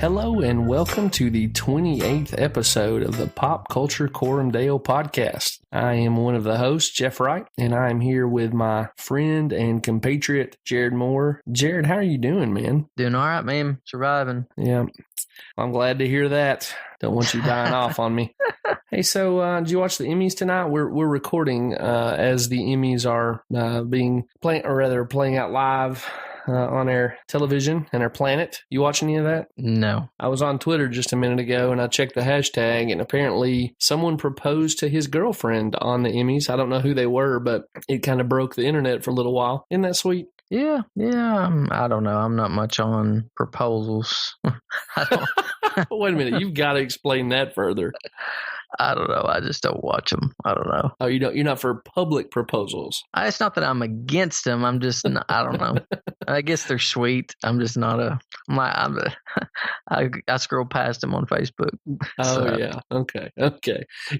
Hello and welcome to the 28th episode of the Pop Culture Corumdale podcast. I am one of the hosts, Jeff Wright, and I am here with my friend and compatriot, Jared Moore. Jared, how are you doing, man? Doing all right, man. Surviving. Yeah, I'm glad to hear that. Don't want you dying off on me. Hey, so did you watch the Emmys tonight? We're recording as the Emmys are playing out live on our television and our planet. You watch any of that? No. I was on Twitter just a minute ago and I checked the hashtag, and apparently someone proposed to his girlfriend on the Emmys. I don't know who they were, but it kind of broke the internet for a little while. Isn't that sweet? Yeah. I don't know. I'm not much on proposals. Wait a minute. You've got to explain that further. I don't know. I just don't watch them. I don't know. Oh, you're not for public proposals. It's not that I'm against them. I'm just, I don't know. I guess they're sweet. I'm just not I scroll past them on Facebook. Oh, so. Yeah. Okay.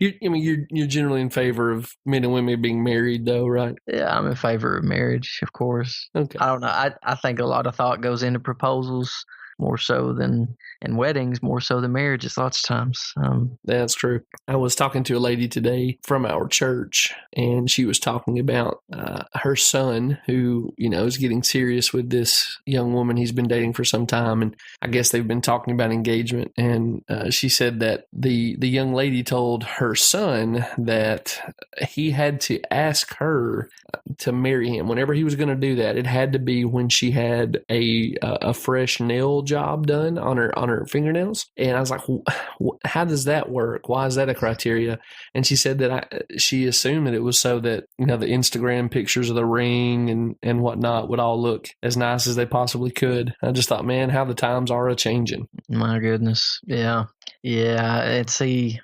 You're generally in favor of men and women being married, though, right? Yeah, I'm in favor of marriage, of course. Okay. I don't know. I think a lot of thought goes into proposals. More so than in weddings, more so than marriages lots of times. That's true. I was talking to a lady today from our church, and she was talking about her son who, is getting serious with this young woman he's been dating for some time. And I guess they've been talking about engagement. And she said that the young lady told her son that he had to ask her to marry him. Whenever he was going to do that, it had to be when she had a fresh nail job done on her fingernails. And I was like, how does that work? Why is that a criteria? And she said that she assumed that it was so that the Instagram pictures of the ring and whatnot would all look as nice as they possibly could. I just thought, man, how the times are a-changing. My goodness. Yeah. I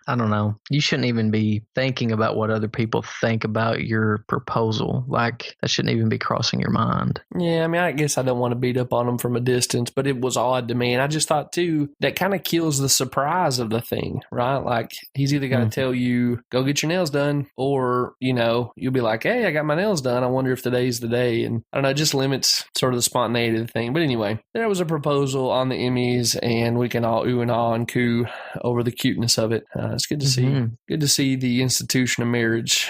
don't know. You shouldn't even be thinking about what other people think about your proposal. Like, that shouldn't even be crossing your mind. Yeah, I guess I don't want to beat up on them from a distance, but it was odd to me. And I just thought, too, that kind of kills the surprise of the thing, right? Like, he's either got to tell you, go get your nails done, or, you'll be like, hey, I got my nails done. I wonder if today's the day. And I don't know, it just limits sort of the spontaneity of the thing. But anyway, there was a proposal on the Emmys, and we can all ooh and ah and coo over the cuteness of it. It's good to see. Good to see the institution of marriage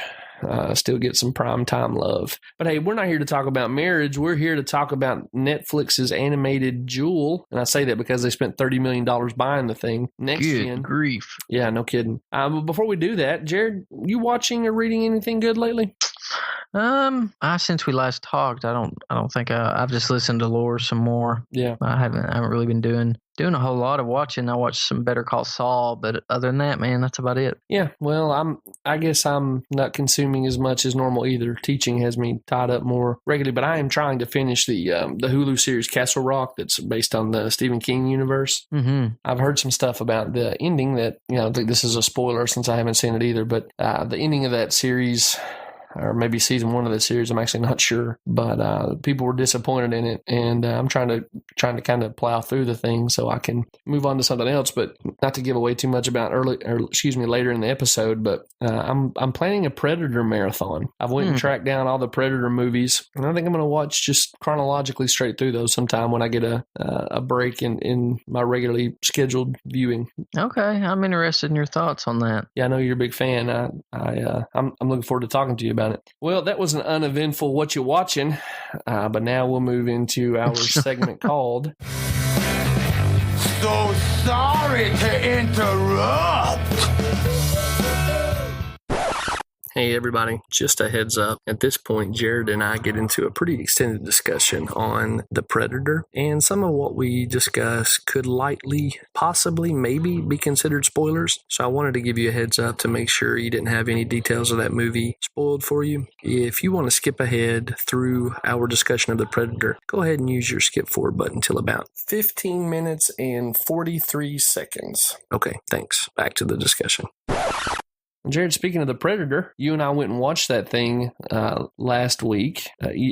still get some prime time love. But hey, we're not here to talk about marriage. We're here to talk about Netflix's animated Jewel. And I say that because they spent $30 million buying the thing. Next Good grief. Yeah, no kidding. But before we do that, Jared, you watching or reading anything good lately? Since we last talked, I don't think I've just listened to lore some more. Yeah. I haven't really been doing a whole lot of watching. I watched some Better Call Saul, but other than that, man, that's about it. Yeah. Well, I guess I'm not consuming as much as normal either. Teaching has me tied up more regularly, but I am trying to finish the Hulu series Castle Rock that's based on the Stephen King universe. Mm-hmm. I've heard some stuff about the ending that, I think this is a spoiler since I haven't seen it either, but the ending of that series, or maybe season 1 of the series, I'm actually not sure, but people were disappointed in it, and I'm trying to kind of plow through the thing so I can move on to something else, but not to give away too much about later in the episode, but I'm planning a Predator marathon. I've went and tracked down all the Predator movies, and I think I'm going to watch just chronologically straight through those sometime when I get a break in my regularly scheduled viewing. Okay, I'm interested in your thoughts on that. Yeah, I know you're a big fan. I'm looking forward to talking to you about it. Well, that was an uneventful What You Watching, but now we'll move into our segment called So Sorry to Interrupt. Hey everybody, just a heads up. At this point, Jared and I get into a pretty extended discussion on The Predator, and some of what we discuss could lightly, possibly, maybe be considered spoilers. So I wanted to give you a heads up to make sure you didn't have any details of that movie spoiled for you. If you want to skip ahead through our discussion of The Predator, go ahead and use your skip forward button till about 15 minutes and 43 seconds. Okay, thanks. Back to the discussion. Jared, speaking of The Predator, you and I went and watched that thing last week.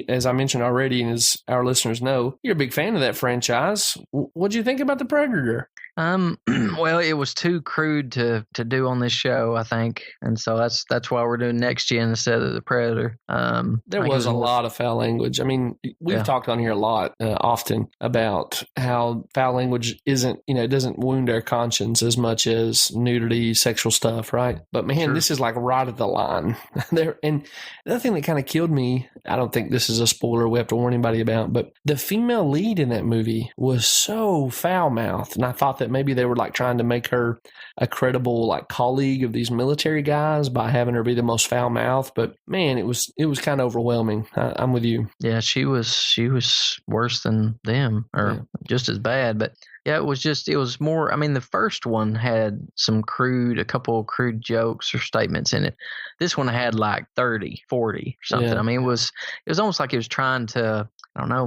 As I mentioned already, and as our listeners know, you're a big fan of that franchise. What'd you think about The Predator? Well, it was too crude to do on this show, I think, and so that's why we're doing Next Gen instead of the Predator. There was a lot of foul language. I mean, we've talked on here a lot, often about how foul language isn't, it doesn't wound our conscience as much as nudity, sexual stuff, right? But man, this is like right at the line there. And the other thing that kind of killed me, I don't think this is a spoiler we have to warn anybody about, but the female lead in that movie was so foul mouthed, and I thought that maybe they were like trying to make her a credible like colleague of these military guys by having her be the most foul mouthed. But man, it was kind of overwhelming. I'm with you. Yeah, she was worse than them, or just as bad. But yeah, it was more. I mean, the first one had a couple of crude jokes or statements in it. This one had like 30, 40 or something. Yeah. I mean, it was almost like it was trying to, I don't know,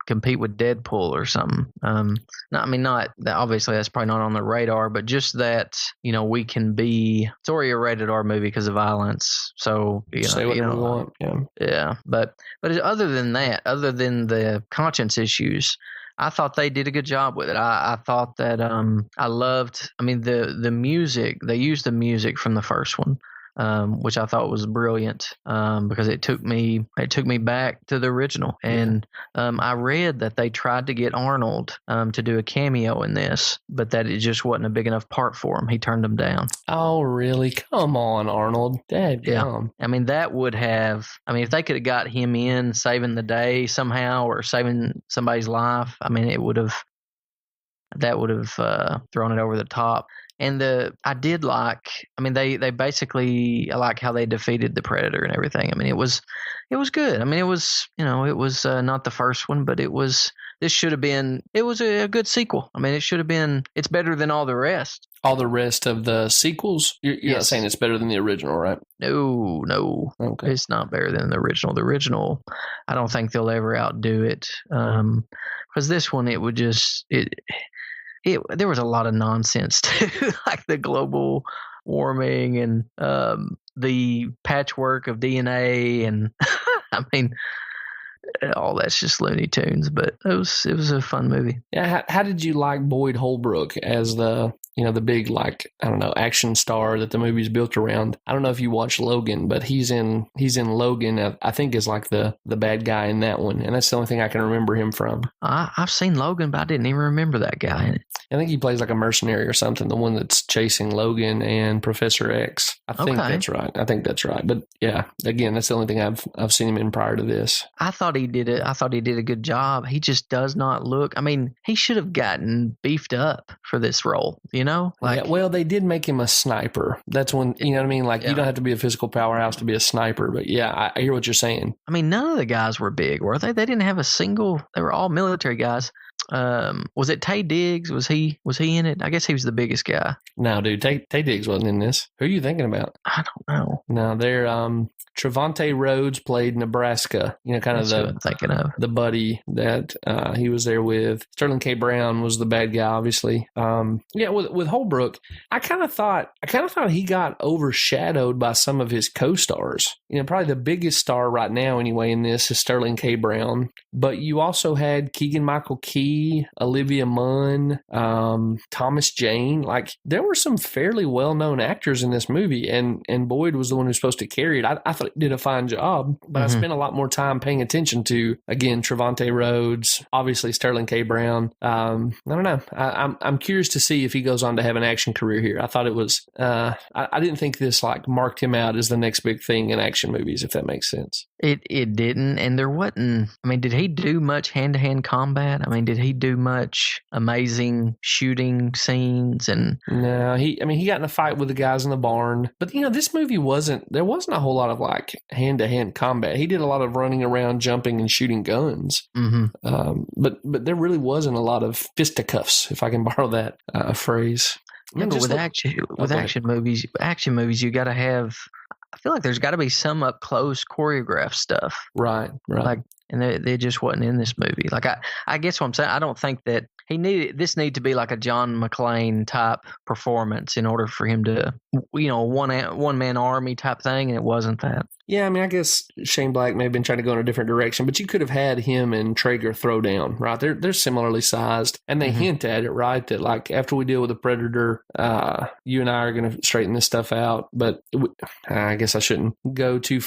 compete with Deadpool or something. Not that, obviously that's probably not on the radar, but just that, we can be, it's already a rated R movie because of violence. So, say what you want. Yeah. But other than that, other than the conscience issues, I thought they did a good job with it. I thought that I loved, the music. They used the music from the first one, which I thought was brilliant, because it took me back to the original. And I read that they tried to get Arnold to do a cameo in this, but that it just wasn't a big enough part for him. He turned them down. Oh, really? Come on, Arnold. Dadgum. Yeah. That would have, if they could have got him in saving the day somehow or saving somebody's life, that would have thrown it over the top. And I did like, they basically, I like how they defeated the Predator and everything. It was good. It was not the first one, but it was a good sequel. It should have been, it's better than all the rest. All the rest of the sequels? You're not saying it's better than the original, right? No. Okay. It's not better than the original. The original, I don't think they'll ever outdo it. Because this one, it would just, there was a lot of nonsense too, like the global warming and the patchwork of DNA, and all that's just Looney Tunes. But it was a fun movie. Yeah, how did you like Boyd Holbrook as the the big, action star that the movie's built around? I don't know if you watched Logan, but he's in Logan, I think, is like the bad guy in that one, and that's the only thing I can remember him from. I've seen Logan, but I didn't even remember that guy in it. I think he plays like a mercenary or something, the one that's chasing Logan and Professor X. I think that's right. But yeah, again, that's the only thing I've seen him in prior to this. I thought he did a good job. He just does not look, he should have gotten beefed up for this role, they did make him a sniper. That's when, you don't have to be a physical powerhouse to be a sniper. But yeah, I hear what you're saying. None of the guys were big, were they? They didn't have they were all military guys. Was it Taye Diggs? Was he in it? I guess he was the biggest guy. No, dude, Taye Diggs wasn't in this. Who are you thinking about? I don't know. No, they're Trevante Rhodes played Nebraska. Kind of the buddy that he was there with. Sterling K. Brown was the bad guy, obviously. With Holbrook, I kind of thought he got overshadowed by some of his co-stars. Probably the biggest star right now, anyway, in this is Sterling K. Brown. But you also had Keegan-Michael Key, Olivia Munn, Thomas Jane. Like, there were some fairly well-known actors in this movie, and Boyd was the one who was supposed to carry it. I thought he did a fine job, but I spent a lot more time paying attention to, again, Trevante Rhodes, obviously Sterling K. Brown. I don't know. I'm curious to see if he goes on to have an action career here. I thought it was, I didn't think this marked him out as the next big thing in action movies, if that makes sense. It didn't, and there wasn't. Did he do much hand-to-hand combat? Did he do much amazing shooting scenes? And no, he got in a fight with the guys in the barn. But this movie there wasn't a whole lot of hand-to-hand combat. He did a lot of running around, jumping, and shooting guns. Mm-hmm. But there really wasn't a lot of fisticuffs, if I can borrow that phrase. With action movies, you got to have. I feel like there's got to be some up close choreographed stuff. Right. And they just wasn't in this movie. I guess what I'm saying, I don't think that this need to be like a John McClane type performance in order for him to, one man army type thing, and it wasn't that. Yeah, I mean, I guess Shane Black may have been trying to go in a different direction, but you could have had him and Traeger throw down, right? They're similarly sized, and they hint at it, right? That like after we deal with the Predator, you and I are going to straighten this stuff out. But I guess I shouldn't go too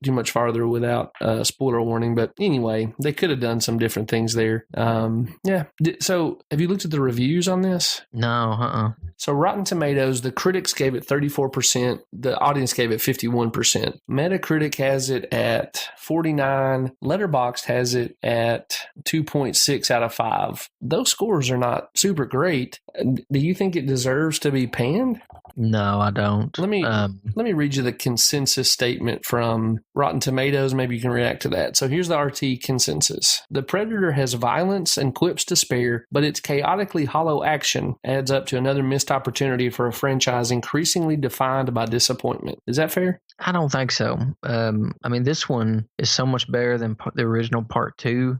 much farther without a spoiler warning. But anyway, they could have done some different things there. Yeah. So have you looked at the reviews on this? No. So Rotten Tomatoes, the critics gave it 34%. The audience gave it 51%. Metacritic has it at 49. Letterboxd has it at 2.6 out of 5. Those scores are not super great. Do you think it deserves to be panned? No, I don't. Let me read you the consensus statement from Rotten Tomatoes. Maybe you can react to that. So here's the RT consensus. The Predator has violence and quips to spare, but its chaotically hollow action adds up to another missed opportunity for a franchise increasingly defined by disappointment. Is that fair? I don't think so. I mean, this one is so much better than the original Part 2.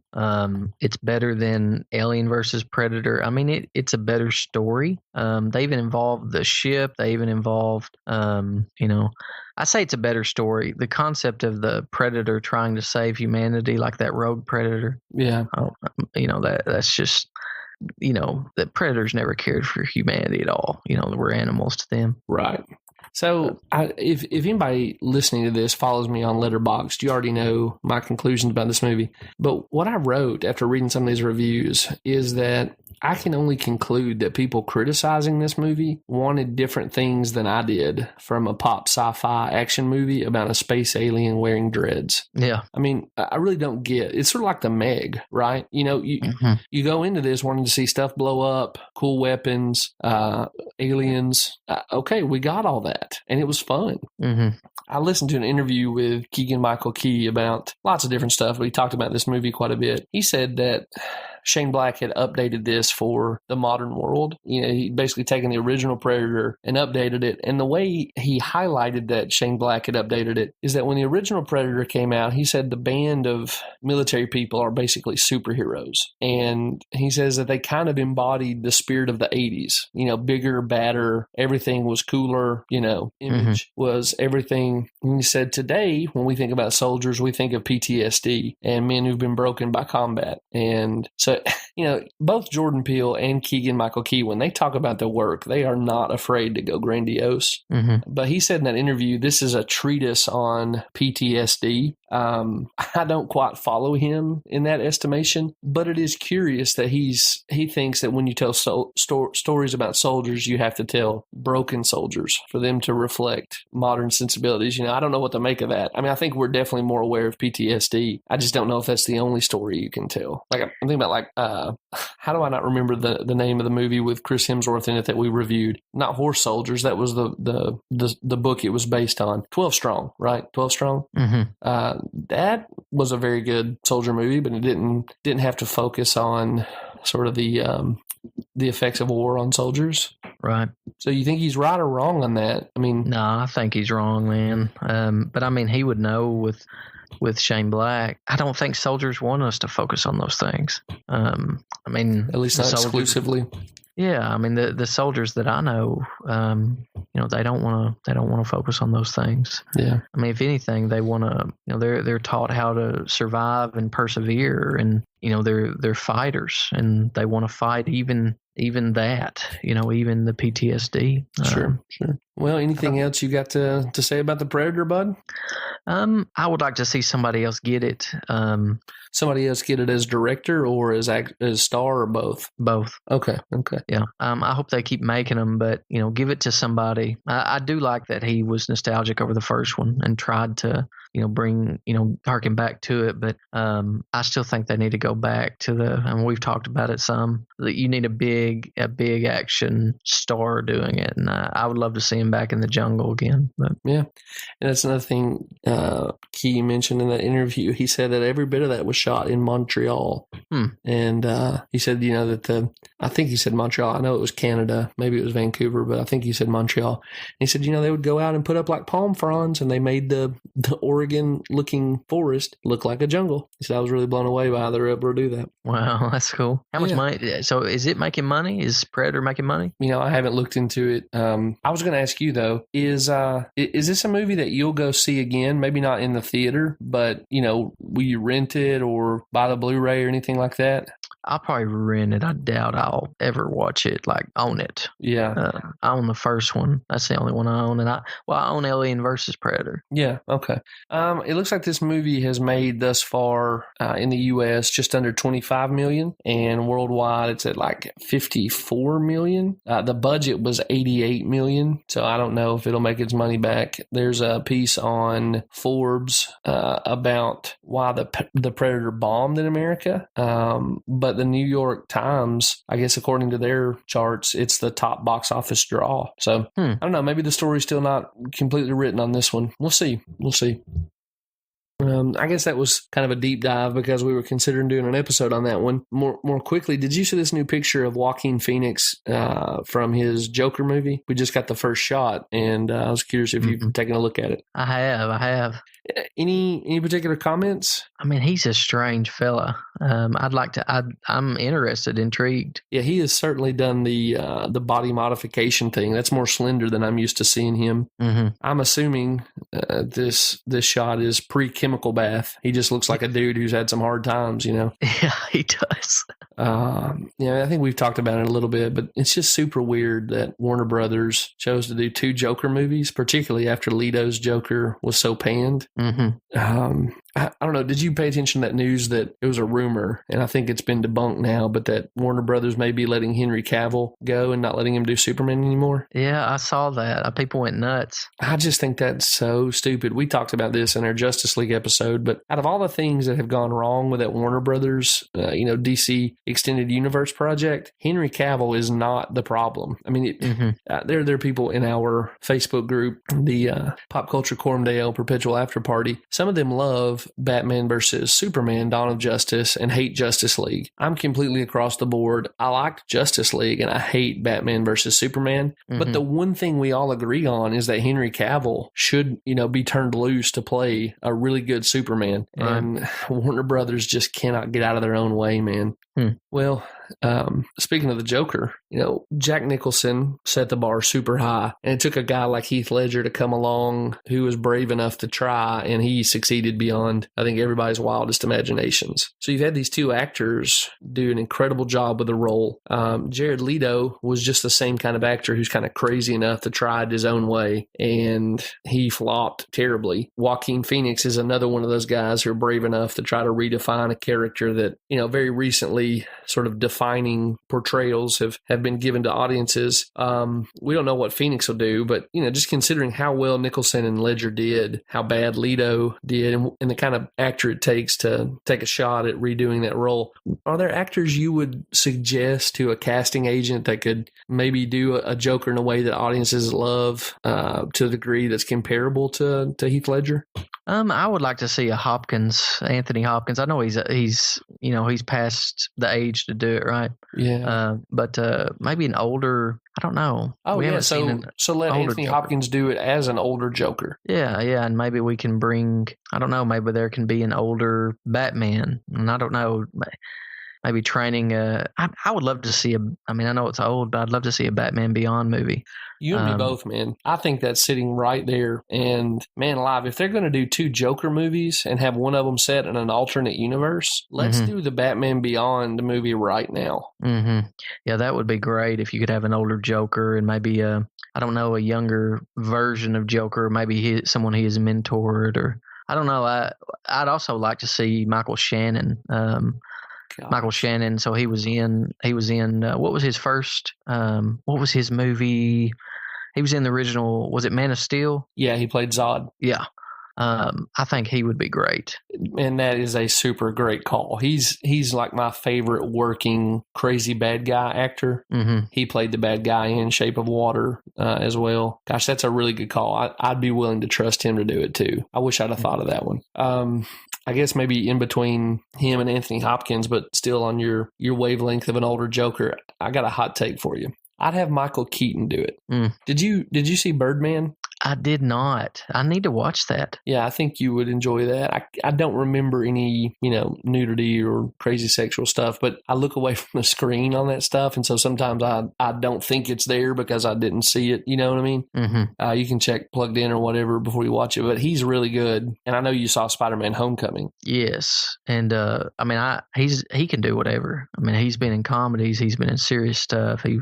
It's better than Alien versus Predator. I mean, it's a better story. They even involved the ship. They even involved, I say it's a better story. The concept of the Predator trying to save humanity, like that rogue Predator. Yeah. That's just, the Predators never cared for humanity at all. We're animals to them. Right. So if anybody listening to this follows me on Letterboxd, you already know my conclusions about this movie. But what I wrote after reading some of these reviews is that I can only conclude that people criticizing this movie wanted different things than I did from a pop sci-fi action movie about a space alien wearing dreads. Yeah. I mean, I really don't get. It's sort of like the Meg, right? You go into this wanting to see stuff blow up, cool weapons, aliens. Okay, we got all that. And it was fun. Mm-hmm. I listened to an interview with Keegan-Michael Key about lots of different stuff, but he talked about this movie quite a bit. He said that Shane Black had updated this for the modern world. He'd basically taken the original Predator and updated it. And the way he highlighted that Shane Black had updated it is that when the original Predator came out, he said the band of military people are basically superheroes. And he says that they kind of embodied the spirit of the 80s. Bigger, badder, everything was cooler, image was everything. And he said today, when we think about soldiers, we think of PTSD and men who've been broken by combat. And so, both Jordan Peele and Keegan-Michael Key, when they talk about their work, they are not afraid to go grandiose. Mm-hmm. But he said in that interview, this is a treatise on PTSD. I don't quite follow him in that estimation, but it is curious that he thinks that when you tell stories about soldiers, you have to tell broken soldiers for them to reflect modern sensibilities. I don't know what to make of that. I mean, I think we're definitely more aware of PTSD. I just don't know if that's the only story you can tell. Like, I'm thinking about how do I not remember the name of the movie with Chris Hemsworth in it that we reviewed? Not Horse Soldiers. That was the book it was based on. 12 Strong, right? 12 Strong. Mm-hmm. That was a very good soldier movie, but it didn't have to focus on sort of the effects of war on soldiers. Right. So you think he's right or wrong on that? I mean, no, I think he's wrong, man. But I mean, he would know with Shane Black. I don't think soldiers want us to focus on those things. I mean, at least not exclusively. Yeah, I mean the soldiers that I know, they don't want to focus on those things. Yeah, I mean, if anything, they want to. They're taught how to survive and persevere, and they're fighters, and they want to fight even that. Even the PTSD. Sure. Well, anything else you got to say about the Predator, bud? I would like to see somebody else get it. Somebody else get it as director or as star or both? Both. Okay. Yeah. I hope they keep making them, but give it to somebody. I do like that he was nostalgic over the first one and tried to bring harken back to it, but I still think they need to go back to and we've talked about it some. That you need a big action star doing it, and I would love to see him back in the jungle again. But yeah, and that's another thing Key mentioned in that interview. He said that every bit of that was shot in Montreal. And he said, that I think he said Montreal. I know it was Canada. Maybe it was Vancouver, but I think he said Montreal. And he said, they would go out and put up like palm fronds, and they made the Oregon-looking forest look like a jungle. He said, I was really blown away by how they were able to do that. Wow, that's cool. How much money? So is it making money? Is Predator making money? I haven't looked into it. I was going to ask you, though, is this a movie that you'll go see again? Maybe not in the theater, but, will you rent it or buy the Blu-ray or anything like that? I'll probably rent it. I doubt I'll ever watch it, like own it. Yeah. I own the first one. That's the only one I own. And I own Alien versus Predator. Yeah. Okay. It looks like this movie has made thus far in the U.S. just under $25 million, and worldwide it's at like $54 million. The budget was $88 million, so I don't know if it'll make its money back. There's a piece on Forbes about why the Predator bombed in America, but the New York Times, I guess according to their charts, it's the top box office draw. So I don't know, maybe the story's still not completely written on this one. We'll see. I guess that was kind of a deep dive because we were considering doing an episode on that one. More quickly, did you see this new picture of Joaquin Phoenix from his Joker movie? We just got the first shot, and I was curious if you've taken a look at it. I have. Any particular comments? I mean, he's a strange fella. I'm interested, intrigued. Yeah, he has certainly done the body modification thing. That's more slender than I'm used to seeing him. Mm-hmm. I'm assuming this shot is pre-chemical bath. He just looks like a dude who's had some hard times, Yeah, he does. I think we've talked about it a little bit, but it's just super weird that Warner Brothers chose to do two Joker movies, particularly after Leto's Joker was so panned. Mm-hmm. I don't know. Did you pay attention to that news that it was a rumor, and I think it's been debunked now, but that Warner Brothers may be letting Henry Cavill go and not letting him do Superman anymore? Yeah, I saw that. People went nuts. I just think that's so stupid. We talked about this in our Justice League episode, but out of all the things that have gone wrong with that Warner Brothers, DC Extended Universe project, Henry Cavill is not the problem. I mean, there are people in our Facebook group, the Pop Culture Quorum Deo Perpetual After Party. Some of them love Batman versus Superman, Dawn of Justice, and hate Justice League. I'm completely across the board. I liked Justice League, and I hate Batman versus Superman. Mm-hmm. But the one thing we all agree on is that Henry Cavill should, be turned loose to play a really good Superman. Right. And Warner Brothers just cannot get out of their own way, man. Well, speaking of the Joker, Jack Nicholson set the bar super high, and it took a guy like Heath Ledger to come along who was brave enough to try, and he succeeded beyond, I think, everybody's wildest imaginations. So you've had these two actors do an incredible job with the role. Jared Leto was just the same kind of actor who's kind of crazy enough to try it his own way, and he flopped terribly. Joaquin Phoenix is another one of those guys who are brave enough to try to redefine a character that, very recently sort of defining portrayals have been given to audiences. We don't know what Phoenix will do, but, just considering how well Nicholson and Ledger did, how bad Leto did, and the kind of actor it takes to take a shot at redoing that role, are there actors you would suggest to a casting agent that could maybe do a Joker in a way that audiences love to a degree that's comparable to Heath Ledger? I would like to see Anthony Hopkins. I know he's past the age to do it, right? Yeah. But maybe an older, I don't know. Oh, yeah. So let Anthony Hopkins do it as an older Joker. Yeah. And maybe we can bring, I don't know, maybe there can be an older Batman. And I don't know, maybe training I would love to see I know it's old, but I'd love to see a Batman Beyond movie. You and me both, man. I think that's sitting right there. And man alive, if they're going to do two Joker movies and have one of them set in an alternate universe, let's do the Batman Beyond movie right now. Mm-hmm. Yeah, that would be great if you could have an older Joker and maybe a younger version of Joker, maybe someone he has mentored, or I don't know. I'd also like to see Michael Shannon. Michael Shannon. So he was in what was his first, what was his movie? He was in the original, was it Man of Steel? Yeah, he played Zod. Yeah. I think he would be great. And that is a super great call. He's like my favorite working crazy bad guy actor. Mm-hmm. He played the bad guy in Shape of Water as well. Gosh, that's a really good call. I'd be willing to trust him to do it too. I wish I'd have thought of that one. I guess maybe in between him and Anthony Hopkins, but still on your wavelength of an older Joker, I got a hot take for you. I'd have Michael Keaton do it. Did you see Birdman? I did not. I need to watch that. Yeah, I think you would enjoy that. I don't remember any, nudity or crazy sexual stuff, but I look away from the screen on that stuff, and so sometimes I don't think it's there because I didn't see it. You know what I mean? Mm-hmm. You can check Plugged In or whatever before you watch it, but he's really good. And I know you saw Spider-Man Homecoming. Yes, and he can do whatever. I mean, he's been in comedies, he's been in serious stuff. He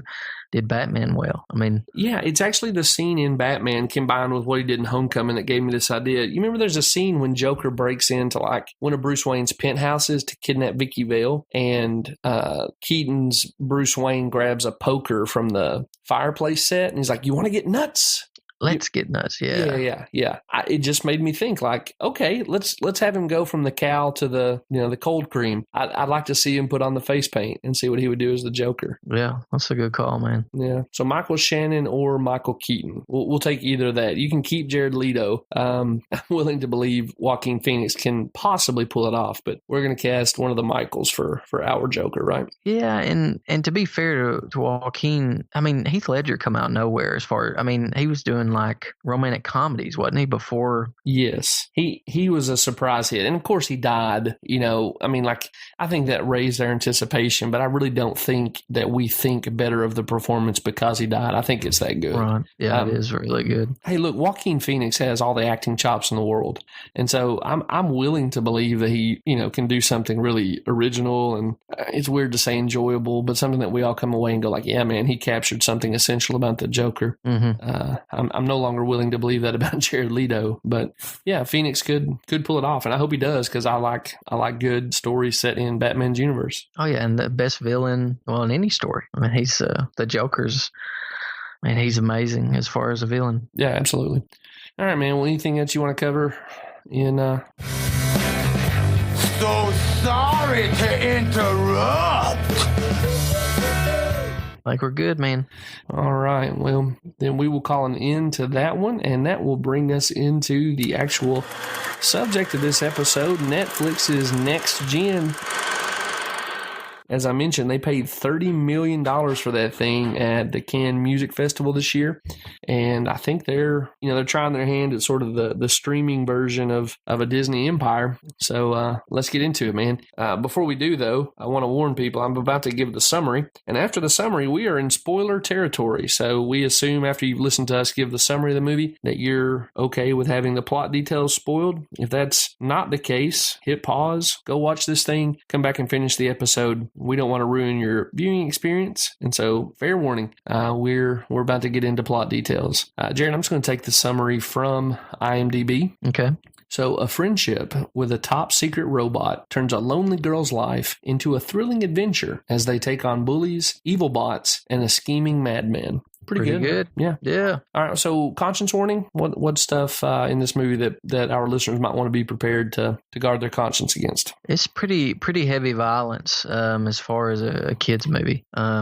did Batman well. I mean, yeah, it's actually the scene in Batman combined with what he did in Homecoming that gave me this idea. You remember there's a scene when Joker breaks into like one of Bruce Wayne's penthouses to kidnap Vicky Vale, and Keaton's Bruce Wayne grabs a poker from the fireplace set, and he's like, "You want to get nuts? Let's get nuts." Yeah. It just made me think like, okay, let's have him go from the cow to the the cold cream. I'd like to see him put on the face paint and see what he would do as the Joker. Yeah, that's a good call, man. Yeah. So Michael Shannon or Michael Keaton, we'll take either of that. You can keep Jared Leto. I'm willing to believe Joaquin Phoenix can possibly pull it off, but we're going to cast one of the Michaels for our Joker, right? Yeah, and to be fair to Joaquin, I mean, Heath Ledger come out of nowhere as far. I mean, he was doing like romantic comedies, wasn't he, before? Yes. He was a surprise hit. And of course he died, I mean, like, I think that raised our anticipation, but I really don't think that we think better of the performance because he died. I think it's that good. Right. Yeah, it is really good. Hey, look, Joaquin Phoenix has all the acting chops in the world. And so I'm willing to believe that he, can do something really original, and it's weird to say enjoyable, but something that we all come away and go like, yeah, man, he captured something essential about the Joker. Mm-hmm. I'm no longer willing to believe that about Jared Leto, but yeah, Phoenix could pull it off, and I hope he does because I like good stories set in Batman's universe. Oh yeah, and the best villain, well, in any story. I mean, he's the Joker's. Man, he's amazing as far as a villain. Yeah, absolutely. All right, man. Well, anything else you want to cover in? So sorry to interrupt. Like, we're good, man. All right. Well, then we will call an end to that one, and that will bring us into the actual subject of this episode, Netflix's Next Gen. As I mentioned, they paid $30 million for that thing at the Cannes Music Festival this year. And I think they're trying their hand at sort of the streaming version of a Disney empire. So let's get into it, man. Before we do, though, I want to warn people, I'm about to give the summary. And after the summary, we are in spoiler territory. So we assume after you've listened to us give the summary of the movie that you're okay with having the plot details spoiled. If that's not the case, hit pause, go watch this thing, come back and finish the episode. We don't want to ruin your viewing experience, and so fair warning, we're about to get into plot details. Jared, I'm just going to take the summary from IMDb. Okay. So, a friendship with a top secret robot turns a lonely girl's life into a thrilling adventure as they take on bullies, evil bots, and a scheming madman. Pretty good. Yeah. All right. So, conscience warning. What stuff in this movie that our listeners might want to be prepared to guard their conscience against? It's pretty heavy violence as far as a kids movie. I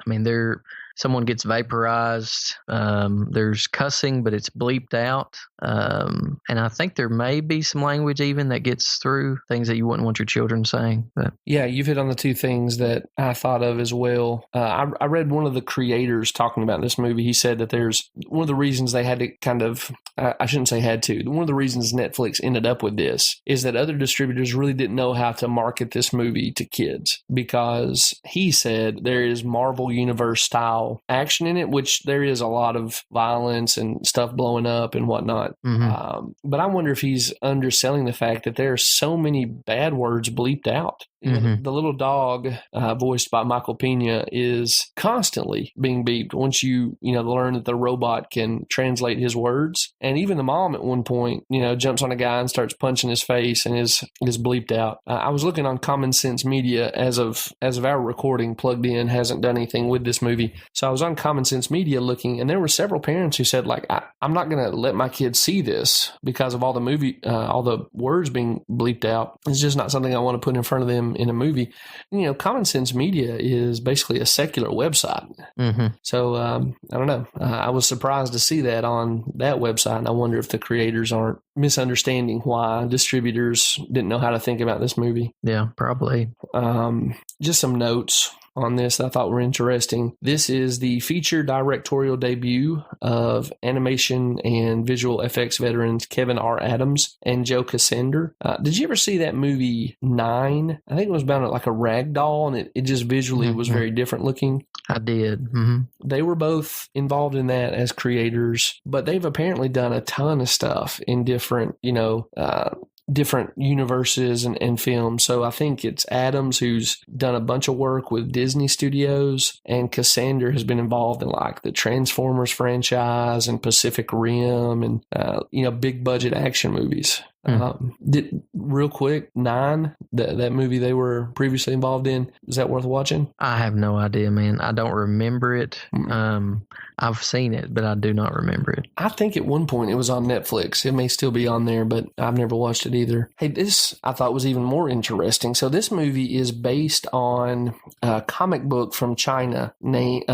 mean, someone gets vaporized. There's cussing, but it's bleeped out. And I think there may be some language even that gets through, things that you wouldn't want your children saying. But yeah, you've hit on the two things that I thought of as well. I read one of the creators talking about this movie. He said that there's one of the reasons they had to kind of, I shouldn't say had to, one of the reasons Netflix ended up with this is that other distributors really didn't know how to market this movie to kids, because he said there is Marvel Universe style action in it, which there is a lot of violence and stuff blowing up and whatnot. Mm-hmm. But I wonder if he's underselling the fact that there are so many bad words bleeped out. Mm-hmm. The little dog, voiced by Michael Pena, is constantly being beeped once you learn that the robot can translate his words. And even the mom at one point, jumps on a guy and starts punching his face and is bleeped out. I was looking on Common Sense Media as of our recording. Plugged In hasn't done anything with this movie, So I was on Common Sense Media looking, and there were several parents who said, like, I'm not going to let my kids see this because of all the words being bleeped out. It's just not something I want to put in front of them in a movie. And, Common Sense Media is basically a secular website. Mm-hmm. So I don't know. I was surprised to see that on that website, and I wonder if the creators aren't misunderstanding why distributors didn't know how to think about this movie. Yeah, probably. Just some notes on this that I thought were interesting. This is the feature directorial debut of animation and visual effects veterans Kevin R. Adams and Joe Ksander. Did you ever see that movie 9? I think it was about like a rag doll, and it just visually was very different looking. I did. Mm-hmm. They were both involved in that as creators, but they've apparently done a ton of stuff in different, different universes and films. So I think it's Adams who's done a bunch of work with Disney Studios, and Ksander has been involved in like the Transformers franchise and Pacific Rim and, big budget action movies. Real quick, 9, that movie they were previously involved in, is that worth watching? I have no idea, man. I don't remember it. I've seen it, but I do not remember it. I think at one point it was on Netflix. It may still be on there, but I've never watched it either. Hey, this I thought was even more interesting. So this movie is based on a comic book from China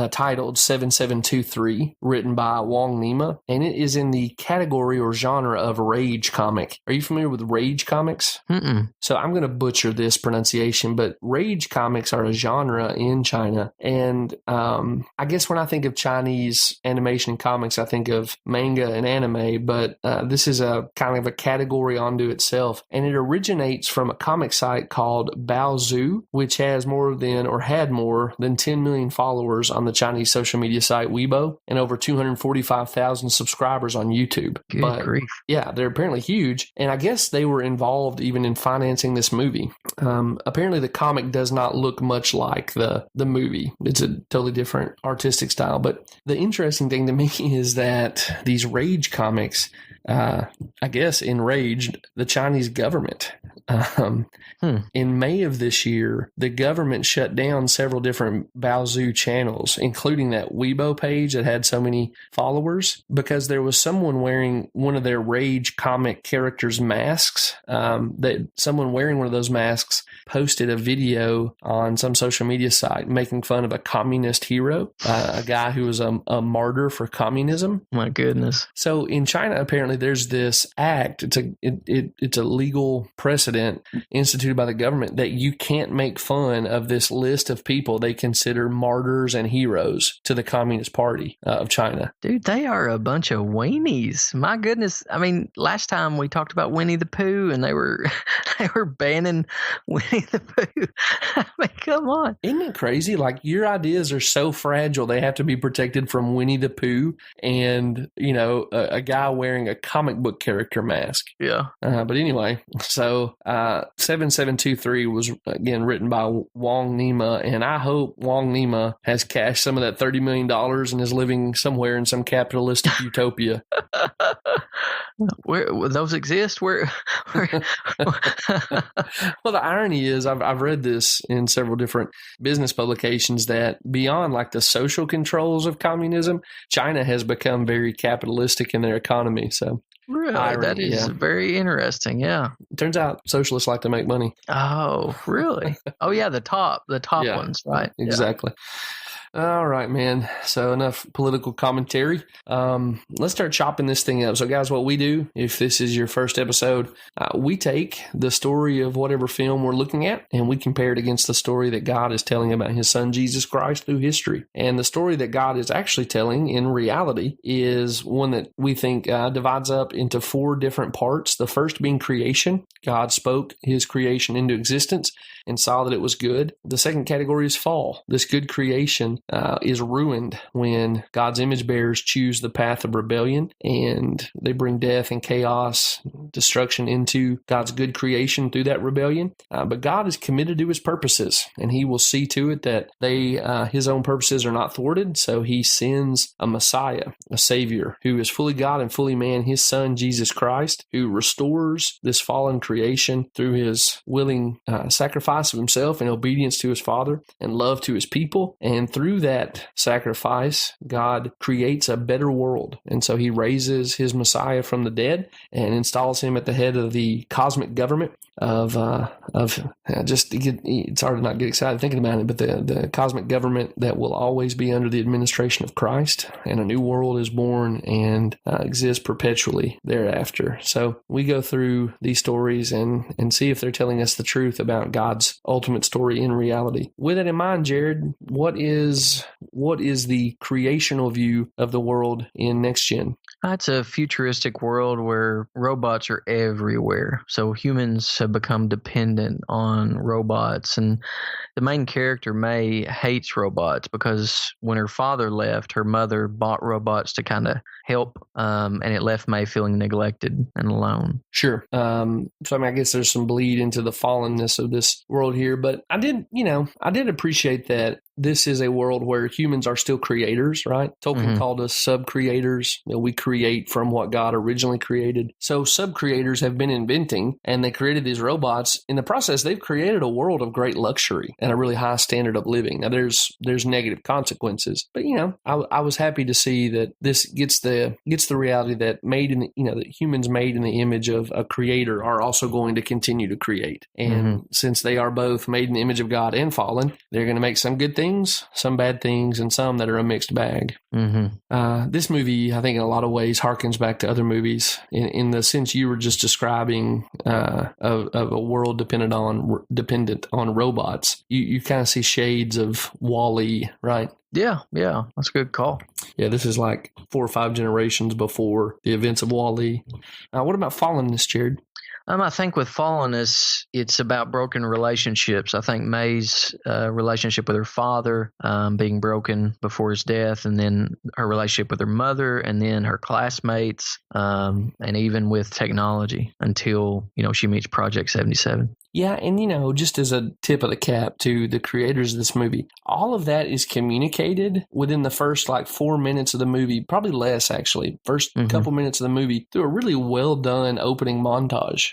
titled 7723, written by Wang Nima, and it is in the category or genre of rage comic. Are you familiar with rage comics? Mm-mm. So I'm going to butcher this pronunciation, but rage comics are a genre in China. And I guess when I think of Chinese animation and comics, I think of manga and anime, but this is a kind of a category unto itself. And it originates from a comic site called Baozu, which had more than 10 million followers on the Chinese social media site Weibo and over 245,000 subscribers on YouTube. Good grief. Yeah, they're apparently huge. And I guess they were involved even in financing this movie. Apparently the comic does not look much like the movie. It's a totally different artistic style. But the interesting thing to me is that these rage comics, I guess, enraged the Chinese government. In May of this year, the government shut down several different Baozu channels, including that Weibo page that had so many followers, because there was someone wearing one of their rage comic characters' masks. That someone wearing one of those masks posted a video on some social media site making fun of a communist hero, a guy who was a martyr for communism. My goodness. So in China, apparently there's this act. It's a legal precedent instituted by the government that you can't make fun of this list of people they consider martyrs and heroes to the Communist Party of China. Dude, they are a bunch of weenies. My goodness. I mean, last time we talked about Winnie the Pooh, and they were banning Winnie the Pooh. I mean, come on. Isn't it crazy? Like, your ideas are so fragile, they have to be protected from Winnie the Pooh and, a guy wearing a comic book character mask. Yeah. But anyway, so 7723 was, again, written by Wang Nima, and I hope Wang Nima has cashed some of that $30 million and is living somewhere in some capitalistic utopia. Where those exist? Where? Well, the irony is, I've read this in several different business publications that beyond like the social controls of communism, China has become very capitalistic in their economy. So really, irony, that is very interesting. Yeah. It turns out socialists like to make money. Oh, really? Oh, yeah, the top ones, right? Exactly. All right, man. So enough political commentary. Let's start chopping this thing up. So, guys, what we do, if this is your first episode, we take the story of whatever film we're looking at, and we compare it against the story that God is telling about his son, Jesus Christ, through history. And the story that God is actually telling in reality is one that we think divides up into 4 different parts. The first being creation. God spoke his creation into existence and saw that it was good. The second category is fall. This good creation is ruined when God's image bearers choose the path of rebellion, and they bring death and chaos, destruction into God's good creation through that rebellion. But God is committed to his purposes, and he will see to it that his own purposes are not thwarted. So he sends a Messiah, a Savior, who is fully God and fully man, his son, Jesus Christ, who restores this fallen creation through his willing sacrifice of himself and obedience to his Father and love to his people. And through through that sacrifice, God creates a better world. And so he raises his Messiah from the dead and installs him at the head of the cosmic government it's hard to not get excited thinking about it, but the cosmic government that will always be under the administration of Christ, and a new world is born and exists perpetually thereafter. So we go through these stories and see if they're telling us the truth about God's ultimate story in reality. With that in mind, Jared, what is the creational view of the world in Next Gen? It's a futuristic world where robots are everywhere. So humans have become dependent on robots. And the main character, May, hates robots because when her father left, her mother bought robots to kind of help, and it left May feeling neglected and alone. Sure. So I guess there's some bleed into the fallenness of this world here, but I did appreciate that this is a world where humans are still creators, right? Tolkien called us sub-creators. We create from what God originally created. So sub-creators have been inventing, and they created these robots. In the process, they've created a world of great luxury and a really high standard of living. Now, there's negative consequences, but I was happy to see that this gets the reality that that humans made in the image of a creator are also going to continue to create. And since they are both made in the image of God and fallen, they're going to make some good things, some bad things, and some that are a mixed bag. This movie, I think, in a lot of ways, harkens back to other movies in the sense you were just describing of a world dependent on robots. You kind of see shades of WALL-E, right? Yeah, that's a good call. Yeah, this is like 4 or 5 generations before the events of WALL-E. What about fallenness, Jared? I think with fallenness, it's about broken relationships. I think May's relationship with her father being broken before his death, and then her relationship with her mother, and then her classmates, and even with technology until, she meets Project 77. Yeah, and just as a tip of the cap to the creators of this movie, all of that is communicated within the first 4 minutes of the movie, probably less actually, first couple minutes of the movie, through a really well done opening montage.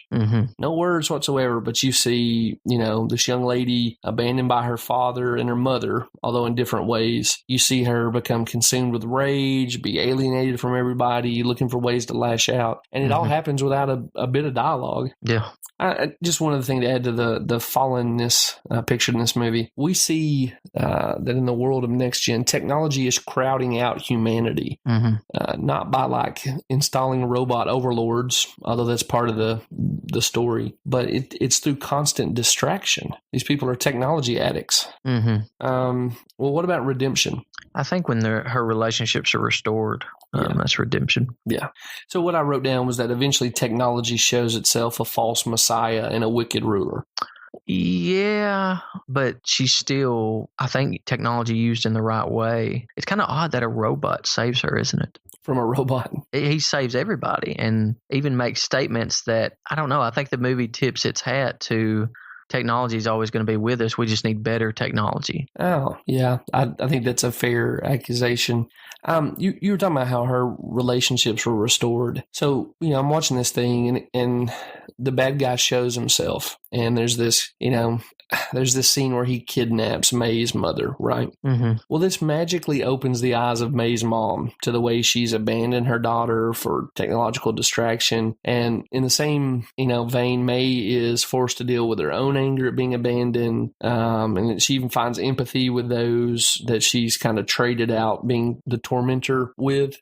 No words whatsoever, but you see, this young lady abandoned by her father and her mother, although in different ways. You see her become consumed with rage, be alienated from everybody, looking for ways to lash out, and it all happens without a bit of dialogue. Yeah. Just one other thing to add to the fallenness pictured in this movie. We see that in the world of Next Gen, technology is crowding out humanity, not by installing robot overlords, although that's part of the story, but it's through constant distraction. These people are technology addicts. Well, what about redemption? I think when her relationships are restored, that's redemption. Yeah. So what I wrote down was that eventually technology shows itself a false messiah and a wicked ruler. Yeah, but she's still, I think, technology used in the right way. It's kind of odd that a robot saves her, isn't it? From a robot. He saves everybody and even makes statements that, I don't know, I think the movie tips its hat to technology is always going to be with us. We just need better technology. Oh, yeah. I think that's a fair accusation. You were talking about how her relationships were restored. So, I'm watching this thing and the bad guy shows himself. And there's this scene where he kidnaps May's mother, right? Well, this magically opens the eyes of May's mom to the way she's abandoned her daughter for technological distraction. And in the same, vein, May is forced to deal with her own anger at being abandoned. And she even finds empathy with those that she's kind of traded out being the tormentor with,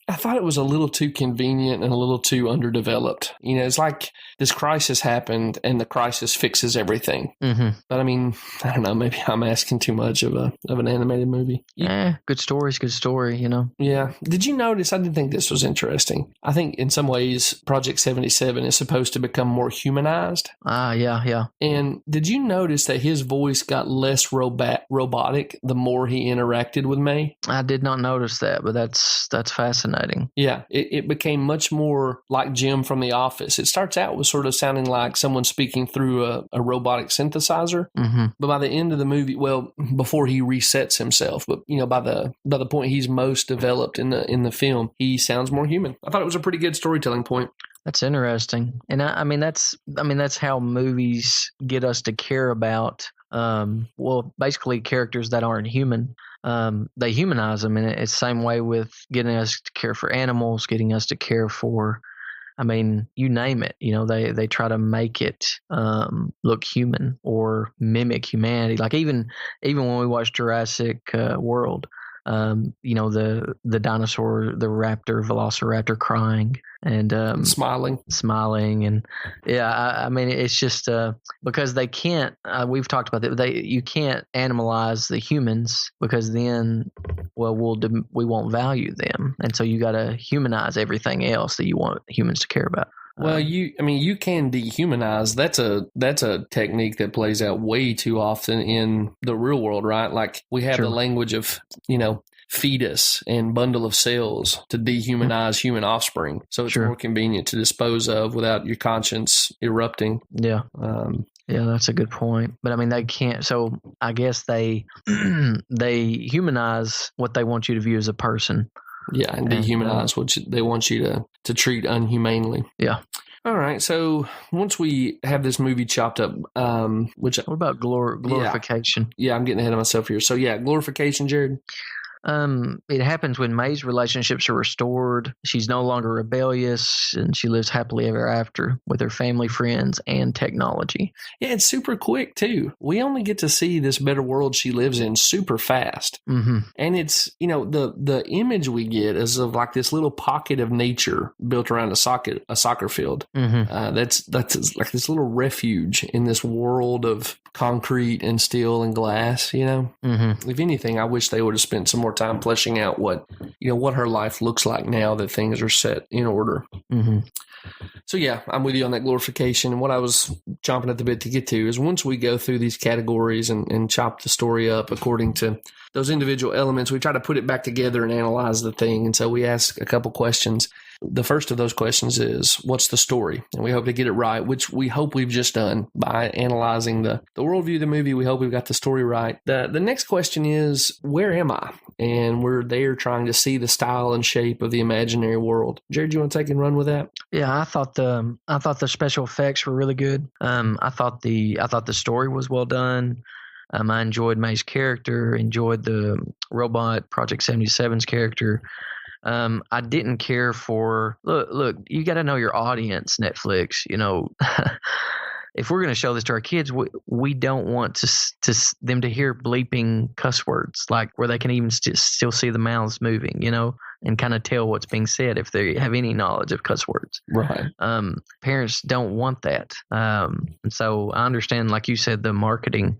I thought it was a little too convenient and a little too underdeveloped. It's like this crisis happened and the crisis fixes everything. But I mean, I don't know, maybe I'm asking too much of an animated movie. Good story's good story, Yeah. Did you notice, I did think this was interesting. I think in some ways Project 77 is supposed to become more humanized. Yeah. And did you notice that his voice got less robotic the more he interacted with May? I did not notice that, but that's fascinating. Yeah, it became much more like Jim from The Office. It starts out with sort of sounding like someone speaking through a robotic synthesizer, but by the end of the movie, well, before he resets himself, but by the point he's most developed in the film, he sounds more human. I thought it was a pretty good storytelling point. That's interesting, and I mean that's how movies get us to care about basically characters that aren't human. They humanize them, and it's the same way with getting us to care for animals, getting us to care for, I mean, you name it. They try to make it look human or mimic humanity. Like even when we watch Jurassic World, the dinosaur, the raptor, velociraptor crying and smiling, and I mean, it's just because they can't. We've talked about that. You can't animalize the humans because then, we won't value them, and so you got to humanize everything else that you want humans to care about. Well, you can dehumanize. That's a technique that plays out way too often in the real world, right? Like we have the language of, fetus and bundle of cells to dehumanize human offspring. So it's more convenient to dispose of without your conscience erupting. Yeah. Yeah, that's a good point. But I mean, they can't. So I guess they humanize what they want you to view as a person. Yeah, and dehumanize what they want you to treat unhumanely. Yeah. All right. So once we have this movie chopped up, what about glorification? Yeah, I'm getting ahead of myself here. So yeah, glorification, Jared. It happens when May's relationships are restored. She's no longer rebellious, and she lives happily ever after with her family, friends, and technology. Yeah, it's super quick, too. We only get to see this better world she lives in super fast. Mm-hmm. And it's, the image we get is of like this little pocket of nature built around a soccer field. Mm-hmm. That's like this little refuge in this world of concrete and steel and glass, Mm-hmm. If anything, I wish they would have spent some more time fleshing out what her life looks like now that things are set in order. Mm-hmm. So yeah, I'm with you on that glorification. And what I was chomping at the bit to get to is once we go through these categories and chop the story up according to those individual elements, we try to put it back together and analyze the thing. And so we ask a couple questions. The first of those questions is, what's the story? And we hope to get it right, which we hope we've just done by analyzing the worldview of the movie. We hope we've got the story right. The next question is, where am I? And we're there trying to see the style and shape of the imaginary world. Jared, you want to take and run with that? Yeah, I thought the special effects were really good. I thought the story was well done. I enjoyed May's character, enjoyed the robot Project 77's character. I didn't care for look, you got to know your audience, Netflix. If we're going to show this to our kids, we don't want to them to hear bleeping cuss words, like where they can even still see the mouths moving, and kind of tell what's being said if they have any knowledge of cuss words. Right. Parents don't want that. And so I understand, like you said, the marketing,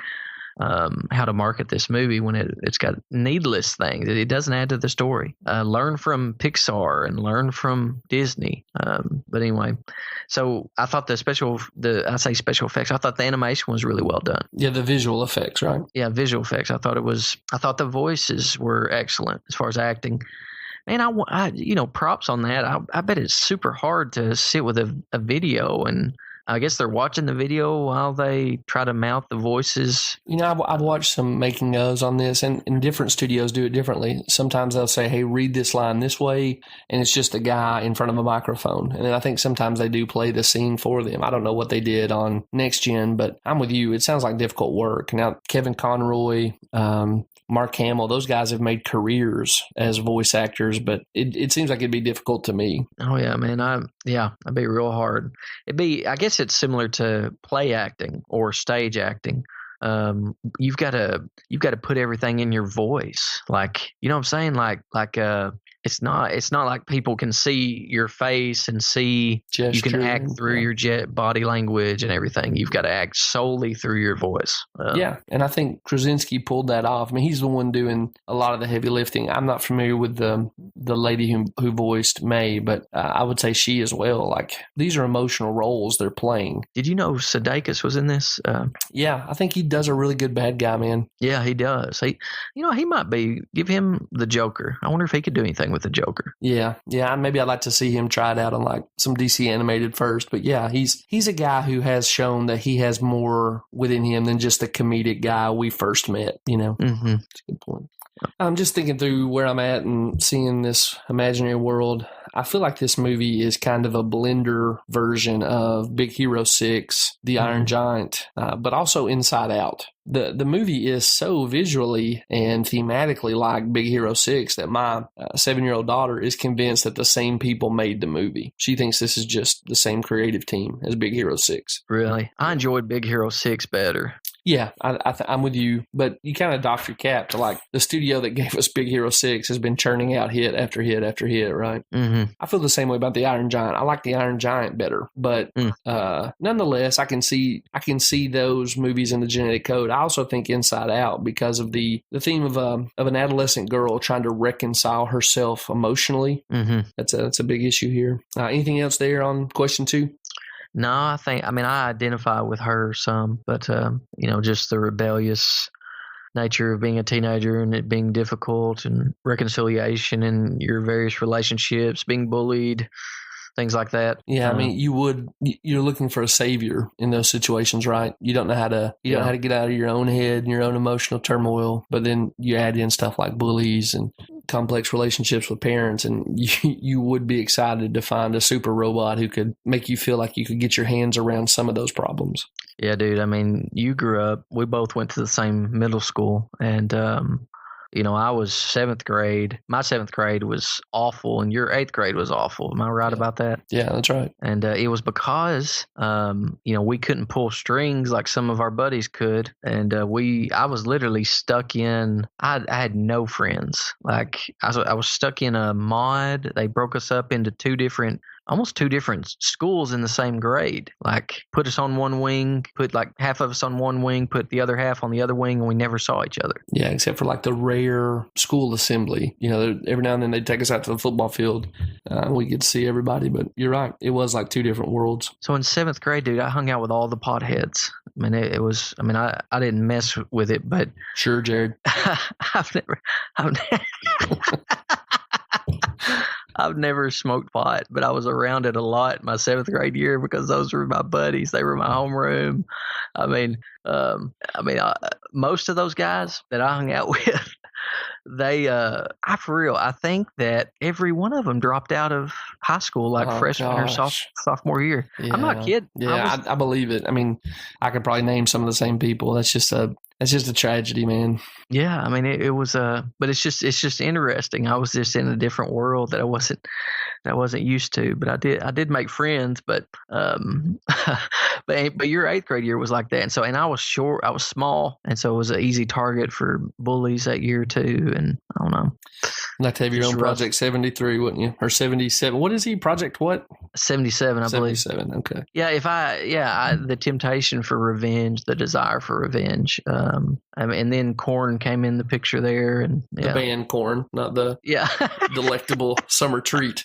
how to market this movie when it's got needless things. It doesn't add to the story. Learn from Pixar and learn from Disney. But anyway, so I thought special effects. I thought the animation was really well done. Yeah, the visual effects, right? Yeah, visual effects. I thought the voices were excellent as far as acting. Man, I props on that. I bet it's super hard to sit with a video, and I guess they're watching the video while they try to mount the voices. I've watched some making ofs on this, and different studios do it differently. Sometimes they'll say, hey, read this line this way, and it's just a guy in front of a microphone. And then I think sometimes they do play the scene for them. I don't know what they did on Next Gen, but I'm with you. It sounds like difficult work. Now, Kevin Conroy, Mark Hamill, those guys have made careers as voice actors, but it seems like it'd be difficult to me. Oh yeah, man. It'd be real hard. I guess it's similar to play acting or stage acting. You've got to put everything in your voice. Like, you know what I'm saying? Like it's not like people can see your face and see gesture. You can act through your body language and everything. You've got to act solely through your voice. Yeah, and I think Krasinski pulled that off. I mean, he's the one doing a lot of the heavy lifting. I'm not familiar with the lady who voiced May, but I would say she as well. Like, these are emotional roles they're playing. Did you know Sudeikis was in this? Yeah, I think he does a really good bad guy, man. Yeah, he does. He might give him the Joker. I wonder if he could do anything with the Joker. Yeah. Maybe I'd like to see him try it out on like some DC animated first. But yeah, he's a guy who has shown that he has more within him than just the comedic guy we first met. Mm-hmm. That's a good point. I'm just thinking through where I'm at and seeing this imaginary world. I feel like this movie is kind of a blender version of Big Hero 6, The Iron Giant, but also Inside Out. The movie is so visually and thematically like Big Hero 6 that my 7-year-old daughter is convinced that the same people made the movie. She thinks this is just the same creative team as Big Hero 6. Really? I enjoyed Big Hero 6 better. Yeah, I'm with you, but you kind of doff your cap to like the studio that gave us Big Hero 6 has been churning out hit after hit after hit, right? Mm-hmm. I feel the same way about the Iron Giant. I like the Iron Giant better, but nonetheless, I can see those movies in the genetic code. I also think Inside Out because of the theme of an adolescent girl trying to reconcile herself emotionally. Mm-hmm. That's a big issue here. Anything else there on question 2? No, I identify with her some, but, just the rebellious nature of being a teenager and it being difficult and reconciliation in your various relationships, being bullied, things like that. Yeah, you're looking for a savior in those situations, right? You don't know how to get out of your own head and your own emotional turmoil, but then you add in stuff like bullies and complex relationships with parents, and you would be excited to find a super robot who could make you feel like you could get your hands around some of those problems. Yeah, dude. I mean, you grew up, we both went to the same middle school, and I was 7th grade. My 7th grade was awful, and your 8th grade was awful. Am I right about that? Yeah, that's right. And it was because, we couldn't pull strings like some of our buddies could. And I was literally stuck in, I had no friends. Like, I was stuck in a mod. They broke us up into almost two different schools in the same grade. Like, put us on one wing, put like half of us on one wing, put the other half on the other wing, and we never saw each other. Yeah, except for like the rare school assembly. Every now and then they'd take us out to the football field. We could see everybody, but you're right. It was like two different worlds. So in 7th grade, dude, I hung out with all the potheads. I mean, I didn't mess with it, but. Sure, Jared. I've never smoked pot, but I was around it a lot my 7th grade year because those were my buddies. They were my homeroom. Most of those guys that I hung out with, I think that every one of them dropped out of high school freshman or sophomore year. Yeah. I'm not kidding. Yeah, I believe it. I mean, I could probably name some of the same people. That's just a tragedy, man. Yeah, I mean, it was but it's just interesting. I was just in a different world that I wasn't used to, but I did make friends, but but your 8th grade year was like that, and I was short, I was small, and so it was an easy target for bullies that year too. And I don't know. You'd like to have your own Project 73, wouldn't you? Or 77? What is he? Project what? 77, I believe. 77. Okay. Yeah, the temptation for revenge, the desire for revenge. And then Korn came in the picture there, and the band Korn, not the delectable summer treat.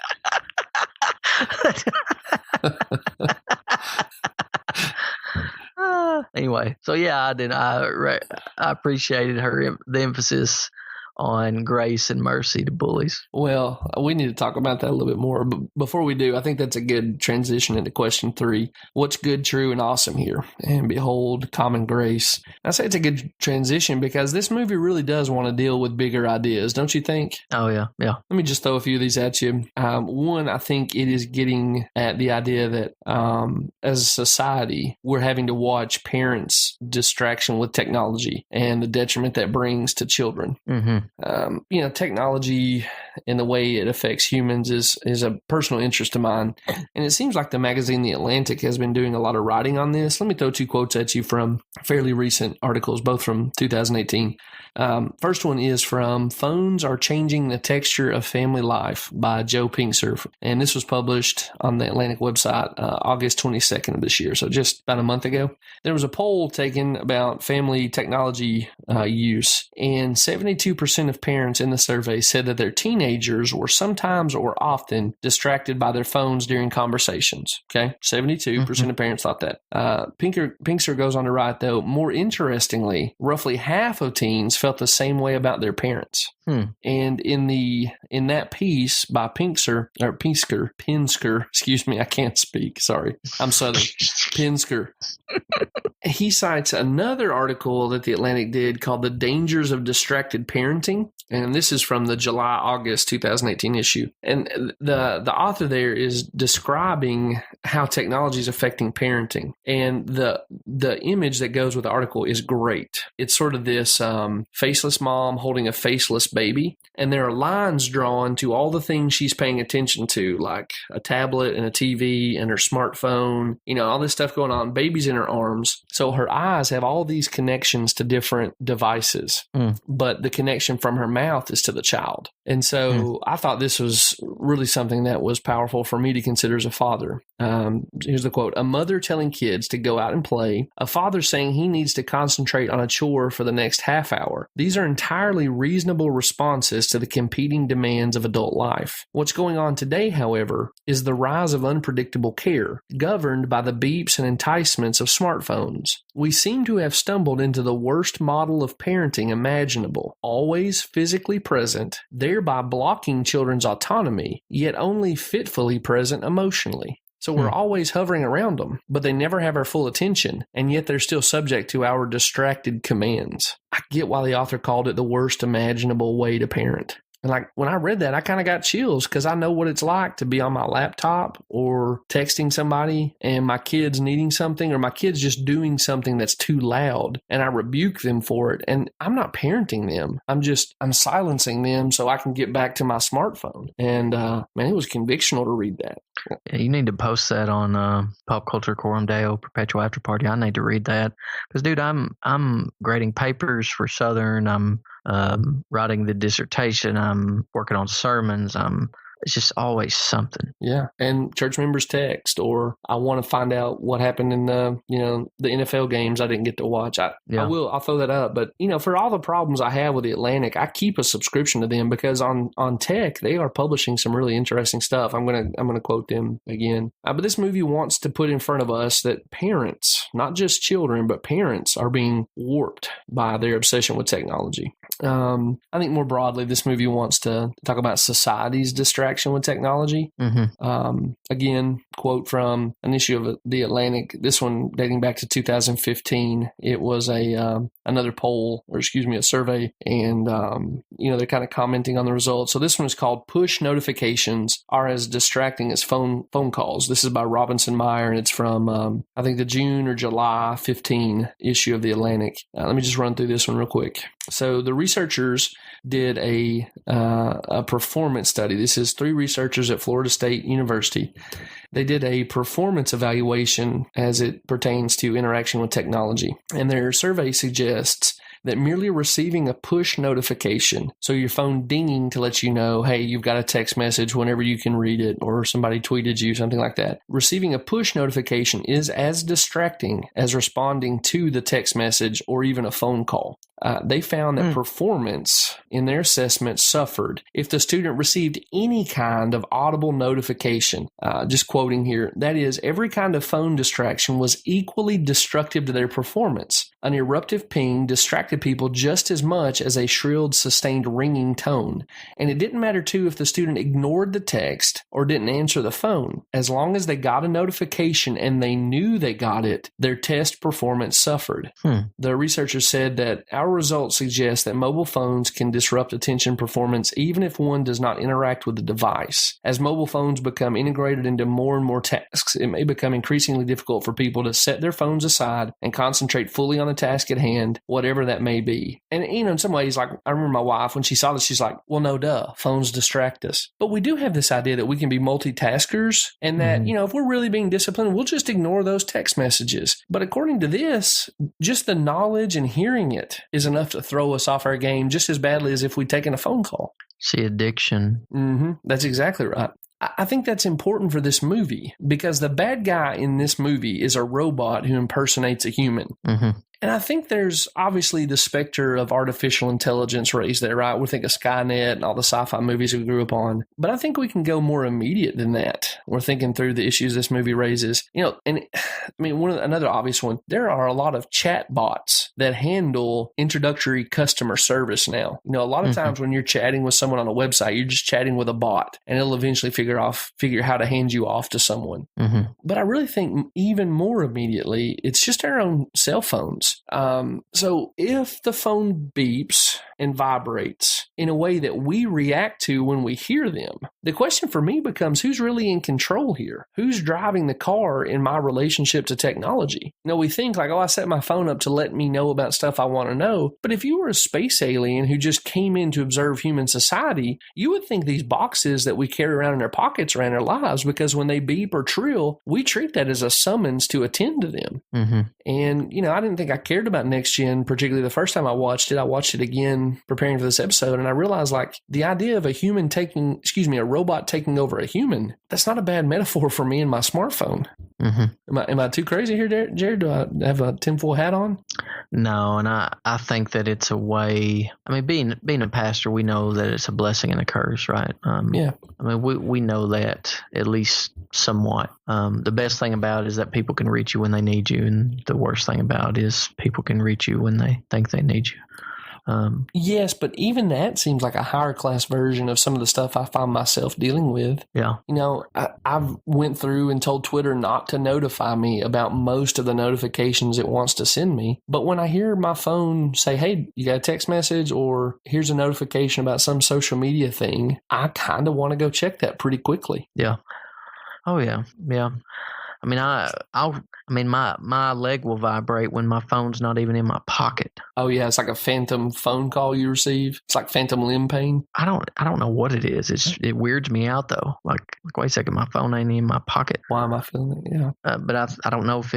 Anyway, so yeah, I did. I appreciated the emphasis on grace and mercy to bullies. Well, we need to talk about that a little bit more. But before we do, I think that's a good transition into question 3. What's good, true, and awesome here? And behold, common grace. I say it's a good transition because this movie really does want to deal with bigger ideas, don't you think? Oh, yeah. Yeah. Let me just throw a few of these at you. One, I think it is getting at the idea that as a society, we're having to watch parents' distraction with technology and the detriment that brings to children. Mm-hmm. Technology and the way it affects humans is a personal interest of mine. And it seems like the magazine The Atlantic has been doing a lot of writing on this. Let me throw 2 quotes at you from fairly recent articles, both from 2018. First one is from Phones Are Changing the Texture of Family Life by Joe Pinkster. And this was published on the Atlantic website August 22nd of this year, so just about a month ago. There was a poll taken about family technology use, and 72% of parents in the survey said that their teenagers were sometimes or often distracted by their phones during conversations. Okay, 72% of parents thought that. Pinkster goes on to write, though, more interestingly, roughly half of teens felt the same way about their parents. And in that piece by Pinsker, excuse me, I can't speak. Sorry, I'm Southern. Pinsker. He cites another article that The Atlantic did called "The Dangers of Distracted Parenting," And this is from the July-August 2018 issue. And the author there is describing how technology is affecting parenting. And the image that goes with the article is great. It's sort of this faceless mom holding a faceless baby. And there are lines drawn to all the things she's paying attention to, like a tablet and a TV and her smartphone, all this stuff going on. Baby's in her arms. So her eyes have all these connections to different devices. But the connection from her mouth is to the child. And so I thought this was really something that was powerful for me to consider as a father. Here's the quote: "A mother telling kids to go out and play, a father saying he needs to concentrate on a chore for the next half hour. These are entirely reasonable responses to the competing demands of adult life. What's going on today, however, is the rise of unpredictable care, governed by the beeps and enticements of smartphones. We seem to have stumbled into the worst model of parenting imaginable, always physically present, thereby blocking children's autonomy, yet only fitfully present emotionally. So we're always hovering around them, but they never have our full attention, and yet they're still subject to our distracted commands." I get why the author called it the worst imaginable way to parent. And like when I read that, I kind of got chills because I know what it's like to be on my laptop or texting somebody and my kid's needing something or my kid's just doing something that's too loud and I rebuke them for it. And I'm not parenting them. I'm silencing them so I can get back to my smartphone. And man, it was convictional to read that. Yeah, you need to post that on Pop Culture Quorum Deo Perpetual After Party. I need to read that because, dude, I'm grading papers for Southern. I'm writing the dissertation. I'm working on sermons. It's just always something. Yeah. And church members text, or I want to find out what happened in the NFL games I didn't get to watch. I'll throw that up. But, for all the problems I have with the Atlantic, I keep a subscription to them because on tech, they are publishing some really interesting stuff. I'm going to quote them again. But this movie wants to put in front of us that parents, not just children, but parents are being warped by their obsession with technology. I think more broadly, this movie wants to talk about society's distraction with technology. Again, quote from an issue of The Atlantic, this one dating back to 2015. It was another poll, or a survey, and they're kind of commenting on the results. So this one is called "Push Notifications Are as Distracting as Phone Calls." This is by Robinson Meyer, and it's from I think the June or July 15 issue of The Atlantic. Let me just run through this one real quick. So the researchers did a performance study. This is 3 researchers at Florida State University. They did a performance evaluation as it pertains to interaction with technology. And their survey suggests that merely receiving a push notification, so your phone dinging to let you know, hey, you've got a text message whenever you can read it, or somebody tweeted you, something like that. Receiving a push notification is as distracting as responding to the text message or even a phone call. They found that performance in their assessment suffered if the student received any kind of audible notification. Just quoting here, that is, every kind of phone distraction was equally destructive to their performance. An eruptive ping distracted people just as much as a shrilled, sustained ringing tone. And it didn't matter, too, if the student ignored the text or didn't answer the phone. As long as they got a notification and they knew they got it, their test performance suffered. The researchers said that our results suggest that mobile phones can disrupt attention performance even if one does not interact with the device. As mobile phones become integrated into more and more tasks, it may become increasingly difficult for people to set their phones aside and concentrate fully on the task at hand, whatever that may be. And, in some ways, like, I remember my wife, when she saw this, she's like, well, no, duh, phones distract us. But we do have this idea that we can be multitaskers and that, if we're really being disciplined, we'll just ignore those text messages. But according to this, just the knowledge and hearing it is enough to throw us off our game just as badly as if we'd taken a phone call. See, addiction. That's exactly right. I think that's important for this movie because the bad guy in this movie is a robot who impersonates a human. And I think there's obviously the specter of artificial intelligence raised there, right? We think of Skynet and all the sci-fi movies we grew up on. But I think we can go more immediate than that. We're thinking through the issues this movie raises. Another obvious one, there are a lot of chat bots that handle introductory customer service now. A lot of times when you're chatting with someone on a website, you're just chatting with a bot and it'll eventually figure how to hand you off to someone. But I really think even more immediately, it's just our own cell phones. So if the phone beeps and vibrates in a way that we react to when we hear them, the question for me becomes, who's really in control here? Who's driving the car in my relationship to technology? We think like, I set my phone up to let me know about stuff I want to know. But if you were a space alien who just came in to observe human society, you would think these boxes that we carry around in our pockets are in our lives, because when they beep or trill, we treat that as a summons to attend to them. Mm-hmm. And, I didn't think I cared about Next Gen, particularly the first time I watched it. I watched it again preparing for this episode, and I realized like the idea of a robot taking over a human, that's not a bad metaphor for me and my smartphone. Mm-hmm. Am I too crazy here, Jared? Do I have a tinfoil hat on? No, and I think that it's a way. I mean, being a pastor, we know that it's a blessing and a curse, right? Yeah. I mean, we know that at least somewhat. The best thing about it is that people can reach you when they need you, and the worst thing about it is people can reach you when they think they need you. Yes, but even that seems like a higher class version of some of the stuff I find myself dealing with. Yeah. I've went through and told Twitter not to notify me about most of the notifications it wants to send me. But when I hear my phone say, hey, you got a text message, or here's a notification about some social media thing, I kind of want to go check that pretty quickly. Yeah. Oh, yeah. Yeah. I mean, my leg will vibrate when my phone's not even in my pocket. Oh yeah, it's like a phantom phone call you receive. It's like phantom limb pain. I don't know what it is. It weirds me out though. Like wait a second, my phone ain't in my pocket. Why am I feeling it? Yeah. But I don't know if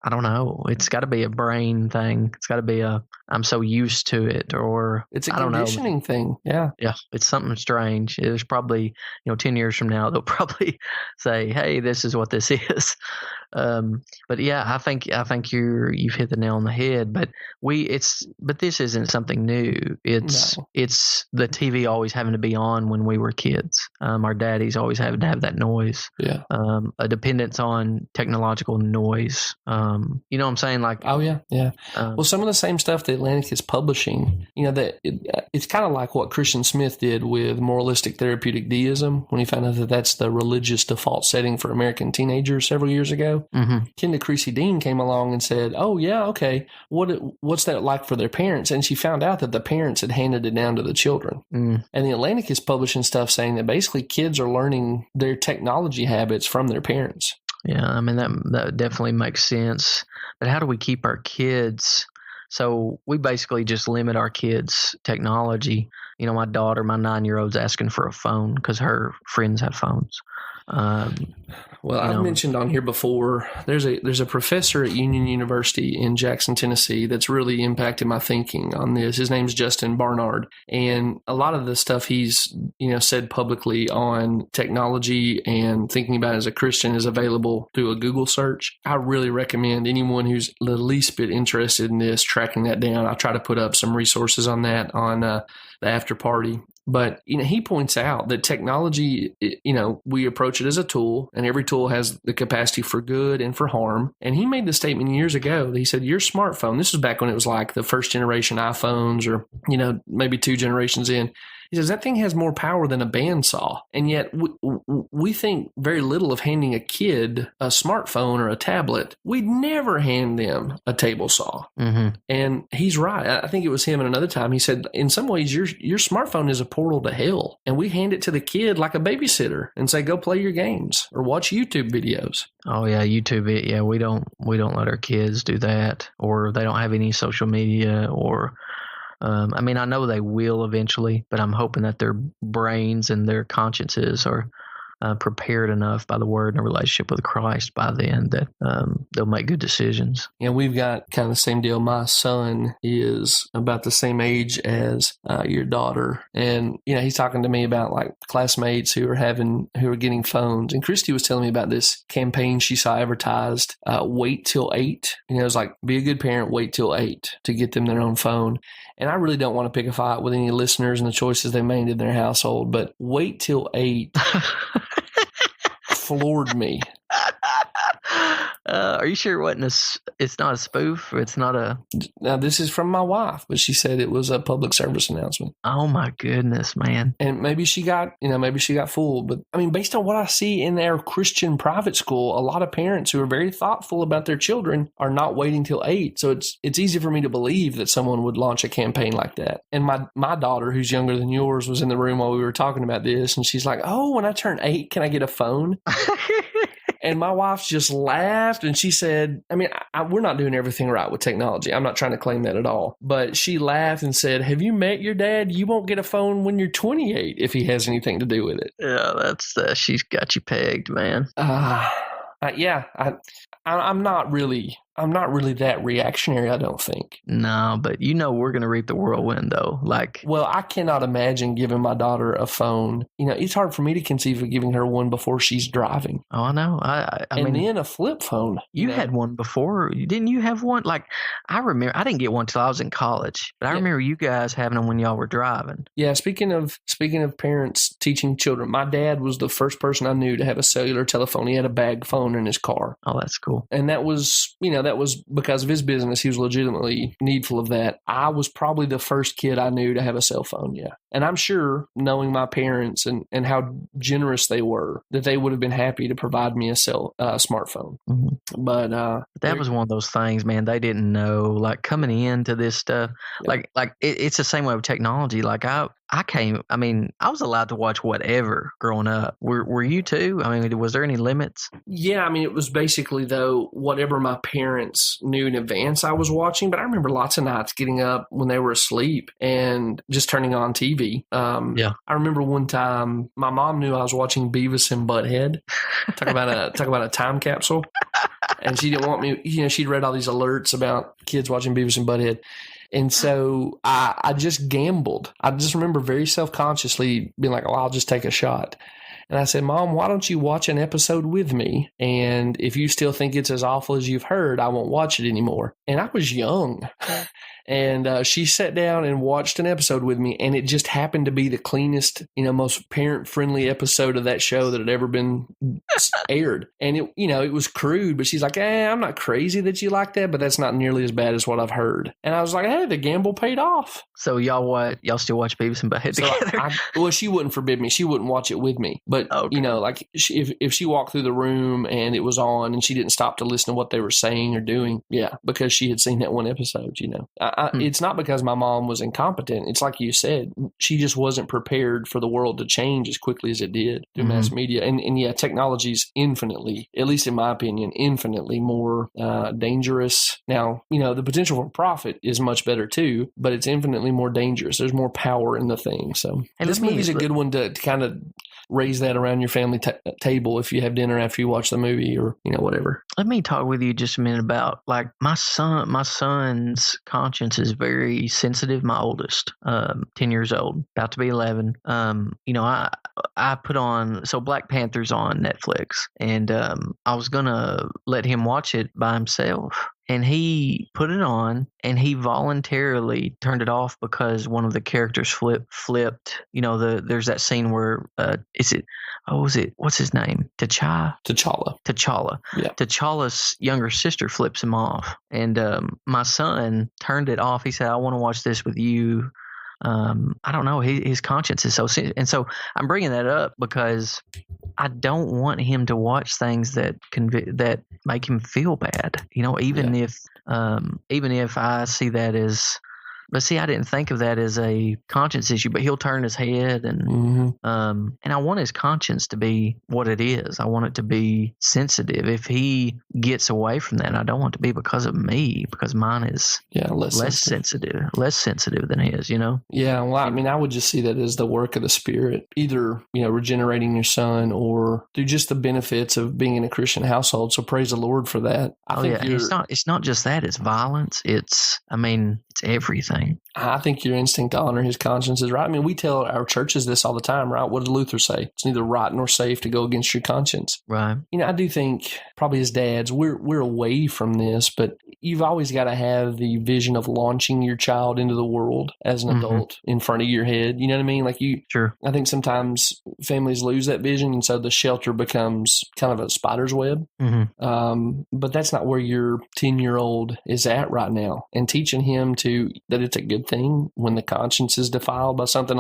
I don't know. It's got to be a brain thing. It's got to be I'm so used to it, or it's a conditioning thing. Yeah. Yeah. It's something strange. There's probably 10 years from now they'll probably say, hey, this is what this is. But yeah, I think you've hit the nail on the head. But this isn't something new. It's the TV always having to be on when we were kids. Our daddies always having to have that noise. Yeah. A dependence on technological noise. You know what I'm saying? Like, oh yeah, yeah. Well, some of the same stuff that Atlantic is publishing. It's kind of like what Christian Smith did with moralistic therapeutic deism when he found out that that's the religious default setting for American teenagers several years ago. Mm-hmm. Kenda Creasy Dean came along and said, oh yeah, okay, what's that like for their parents? And she found out that the parents had handed it down to the children. And the Atlantic is publishing stuff saying that basically kids are learning their technology habits from their parents. Yeah, I mean that definitely makes sense. But how do we keep our kids? So we basically just limit our kids' technology. My daughter, my 9-year-old's asking for a phone because her friends have phones. Well, I've mentioned on here before, there's a professor at Union University in Jackson, Tennessee, that's really impacted my thinking on this. His name's Justin Barnard. And a lot of the stuff he's, said publicly on technology and thinking about it as a Christian is available through a Google search. I really recommend anyone who's the least bit interested in this tracking that down. I try to put up some resources on that on the after party. But, he points out that technology, we approach it as a tool, and every tool has the capacity for good and for harm. And he made the statement years ago that he said, your smartphone, this was back when it was like the first generation iPhones or, maybe 2 generations in. He says that thing has more power than a bandsaw. And yet we think very little of handing a kid a smartphone or a tablet. We'd never hand them a table saw. Mm-hmm. And he's right. I think it was him, and another time he said, in some ways, your smartphone is a portal to hell. And we hand it to the kid like a babysitter and say, go play your games or watch YouTube videos. Oh yeah, YouTube. Yeah, we don't let our kids do that, or they don't have any social media, or I know they will eventually, but I'm hoping that their brains and their consciences are prepared enough by the word and a relationship with Christ by then that they'll make good decisions. Yeah, we've got kind of the same deal. My son is about the same age as your daughter. And, he's talking to me about like classmates who are getting phones. And Christy was telling me about this campaign she saw advertised, wait till 8. It was like, be a good parent, wait till 8 to get them their own phone. And I really don't want to pick a fight with any listeners and the choices they made in their household, but wait till 8 floored me. Are you sure it wasn't it's not a spoof? It's not a... Now, this is from my wife, but she said it was a public service announcement. Oh, my goodness, man. And maybe she got fooled. But, I mean, based on what I see in our Christian private school, a lot of parents who are very thoughtful about their children are not waiting till 8. So it's easy for me to believe that someone would launch a campaign like that. And my daughter, who's younger than yours, was in the room while we were talking about this. And she's like, oh, when I turn 8, can I get a phone? And my wife just laughed and she said, I mean, we're not doing everything right with technology. I'm not trying to claim that at all. But she laughed and said, have you met your dad? You won't get a phone when you're 28 if he has anything to do with it. Yeah, that's she's got you pegged, man. Yeah, I'm not really that reactionary, I don't think. No, but we're going to reap the whirlwind, though. Well, I cannot imagine giving my daughter a phone. It's hard for me to conceive of giving her one before she's driving. Oh, I know. I mean, then a flip phone. You had one before. Didn't you have one? I remember, I didn't get one till I was in college, but I remember you guys having them when y'all were driving. Yeah, speaking of parents teaching children, my dad was the first person I knew to have a cellular telephone. He had a bag phone in his car. Oh, that's cool. And that was, that was because of his business. He was legitimately needful of that. I was probably the first kid I knew to have a cell phone, yeah. And I'm sure, knowing my parents and how generous they were, that they would have been happy to provide me a smartphone. Mm-hmm. But that was one of those things, man. They didn't know, coming into this stuff. Yeah. It's the same way with technology. I was allowed to watch whatever growing up. Were you too? I mean, was there any limits? Yeah, I mean, it was basically, though, whatever my parents knew in advance I was watching. But I remember lots of nights getting up when they were asleep and just turning on TV. I remember one time my mom knew I was watching Beavis and Butthead. Talk about a time capsule. And she didn't want me, she'd read all these alerts about kids watching Beavis and Butthead. And so I just gambled. I just remember very self-consciously being like, I'll just take a shot. And I said, Mom, why don't you watch an episode with me? And if you still think it's as awful as you've heard, I won't watch it anymore. And I was young. And she sat down and watched an episode with me, and it just happened to be the cleanest, most parent-friendly episode of that show that had ever been aired. And it was crude, but she's like, I'm not crazy that you like that, but that's not nearly as bad as what I've heard. And I was like, hey, the gamble paid off. So y'all still watch Beavis and Butthead together? She wouldn't forbid me. She wouldn't watch it with me. But, okay. If she walked through the room and it was on and she didn't stop to listen to what they were saying or doing, because she had seen that one episode, It's not because my mom was incompetent. It's like you said, she just wasn't prepared for the world to change as quickly as it did through mass media. And technology's infinitely, at least in my opinion, infinitely more dangerous. Now, the potential for profit is much better too, but it's infinitely more dangerous. There's more power in the thing. So this movie's a good one to kind of raise that around your family table if you have dinner after you watch the movie or, whatever. Let me talk with you just a minute about my son's conscience is very sensitive. My oldest, 10 years old, about to be 11. I put on, so Black Panther's on Netflix, and I was going to let him watch it by himself. And he put it on, and he voluntarily turned it off because one of the characters flipped. There's that scene where what's his name? T'Challa. Yeah. T'Challa's younger sister flips him off, and my son turned it off. He said, "I want to watch this with you." I don't know. His conscience is so sensitive. And so I'm bringing that up because I don't want him to watch things that make him feel bad. Even if I see that as, but see, I didn't think of that as a conscience issue, but he'll turn his head and I want his conscience to be what it is. I want it to be sensitive. If he gets away from that, I don't want it to be because of me, because mine is less sensitive than his, Yeah. Well, I would just see that as the work of the Spirit, either, regenerating your son or through just the benefits of being in a Christian household. So praise the Lord for that. It's not just that. It's violence. It's everything. I think your instinct to honor his conscience is right. We tell our churches this all the time, right? What did Luther say? It's neither right nor safe to go against your conscience. Right. I do think probably as dads, we're away from this, but you've always got to have the vision of launching your child into the world as an adult in front of your head. You know what I mean? Like Sure. I think sometimes families lose that vision, and so the shelter becomes kind of a spider's web. But that's not where your 10-year-old is at right now. And teaching him that it's a good thing when the conscience is defiled by something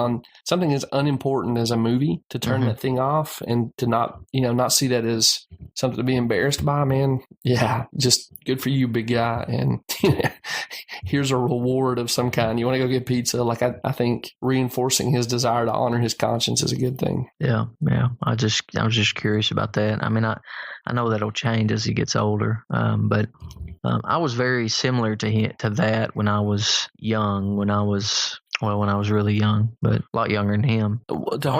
as unimportant as a movie, to turn that thing off and to not see that as something to be embarrassed by, man. Yeah, just good for you, big guy. And here's a reward of some kind. You want to go get pizza? Like I think reinforcing his desire to honor his conscience is a good thing. Yeah. I was just curious about that. I mean, I know that'll change as he gets older. But I was very similar to that when I was young. When I was really young, but a lot younger than him. To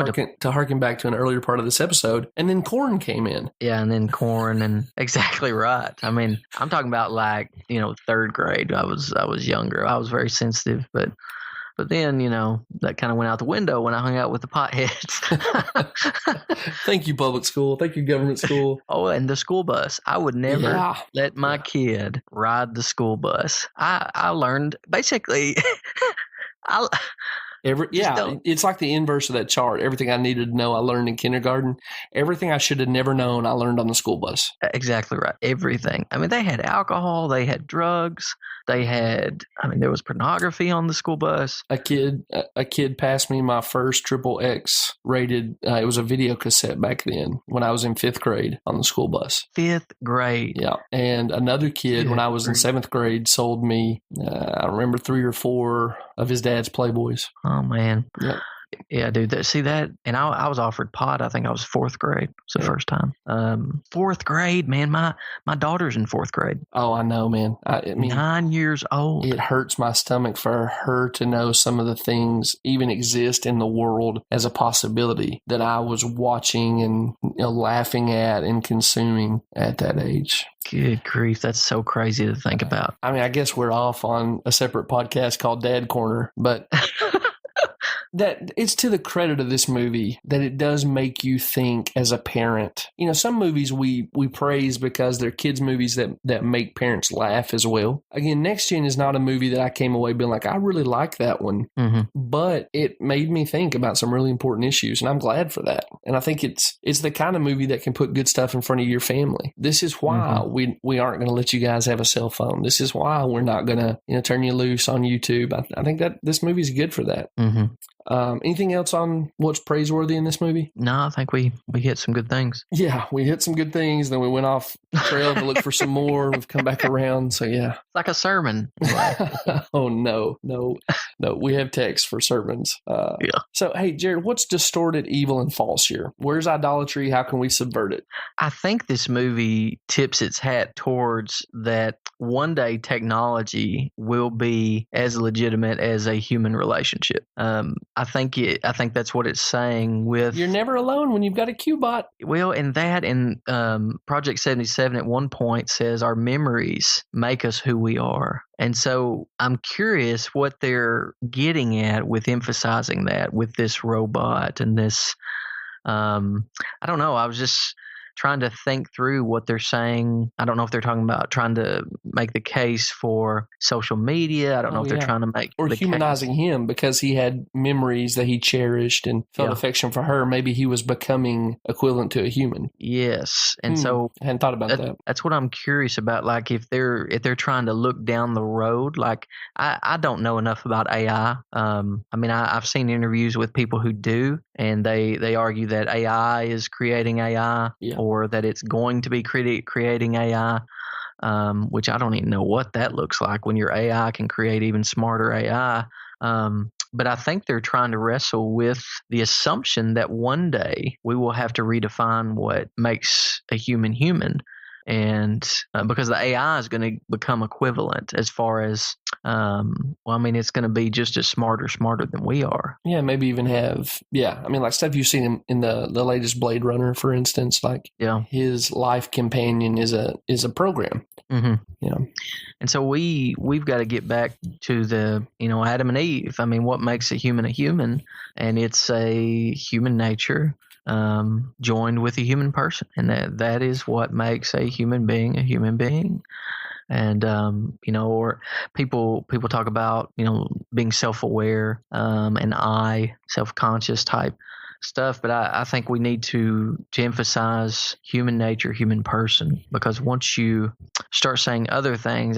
harken back to an earlier part of this episode, and then corn came in. Yeah, and then corn, and exactly right. I mean, I'm talking about like, third grade. I was younger. I was very sensitive, but then, that kind of went out the window when I hung out with the potheads. Thank you, public school. Thank you, government school. Oh, and the school bus. I would never let my kid ride the school bus. I learned basically. It's like the inverse of that chart. Everything I needed to know, I learned in kindergarten. Everything I should have never known, I learned on the school bus. Exactly right. Everything. I mean, they had alcohol, they had drugs, there was pornography on the school bus. A kid passed me my first XXX rated. It was a video cassette back then when I was in 5th grade on the school bus. 5th grade. Yeah. And another kid when I was in 7th grade sold me, I remember 3 or 4 of his dad's Playboys. Oh, man. Yeah. Yeah, dude. And I was offered pot. I think I was 4th grade. It's the first time. 4th grade, man. My daughter's in 4th grade. Oh, I know, man. I mean, 9 years old. It hurts my stomach for her to know some of the things even exist in the world as a possibility that I was watching and laughing at and consuming at that age. Good grief. That's so crazy to think about. I mean, I guess we're off on a separate podcast called Dad Corner, but that it's to the credit of this movie that it does make you think as a parent. Some movies we praise because they're kids' movies that make parents laugh as well. Again, Next Gen is not a movie that I came away being like, I really like that one, but it made me think about some really important issues, and I'm glad for that. And I think it's the kind of movie that can put good stuff in front of your family. This is why we aren't going to let you guys have a cell phone. This is why we're not going to turn you loose on YouTube. I think that this movie is good for that. Anything else on what's praiseworthy in this movie? No, I think we hit some good things. Yeah, we hit some good things. Then we went off trail to look for some more. We've come back around. So yeah, it's like a sermon. Oh no. We have text for sermons. Yeah. So hey, Jared, what's distorted, evil, and false here? Where's idolatry? How can we subvert it? I think this movie tips its hat towards that. One day technology will be as legitimate as a human relationship. I think that's what it's saying with... You're never alone when you've got a Q-bot. Well, and Project 77 at one point says our memories make us who we are. And so I'm curious what they're getting at with emphasizing that with this robot and this... I don't know. I was just trying to think through what they're saying. I don't know if they're talking about trying to make the case for social media. I don't know if they're trying to make... Or humanizing him because he had memories that he cherished and felt affection for her. Maybe he was becoming equivalent to a human. Yes. And so... I hadn't thought about that. That's what I'm curious about. Like if they're trying to look down the road, like I don't know enough about AI. I've seen interviews with people who do, and they argue that AI is creating AI. Yeah. Or that it's going to be creating AI, which I don't even know what that looks like when your AI can create even smarter AI. But I think they're trying to wrestle with the assumption that one day we will have to redefine what makes a human human. And because the AI is going to become equivalent as far as, it's going to be just as smarter than we are. Yeah, maybe even have, like stuff you've seen in the latest Blade Runner, for instance, like his life companion is a program. Mm-hmm. And so we've got to get back to the, Adam and Eve. I mean, what makes a human? And it's a human nature joined with a human person, and that is what makes a human being a human being. And or people talk about being self-aware, and self-conscious type stuff, but I think we need to emphasize human nature, human person, because once you start saying other things,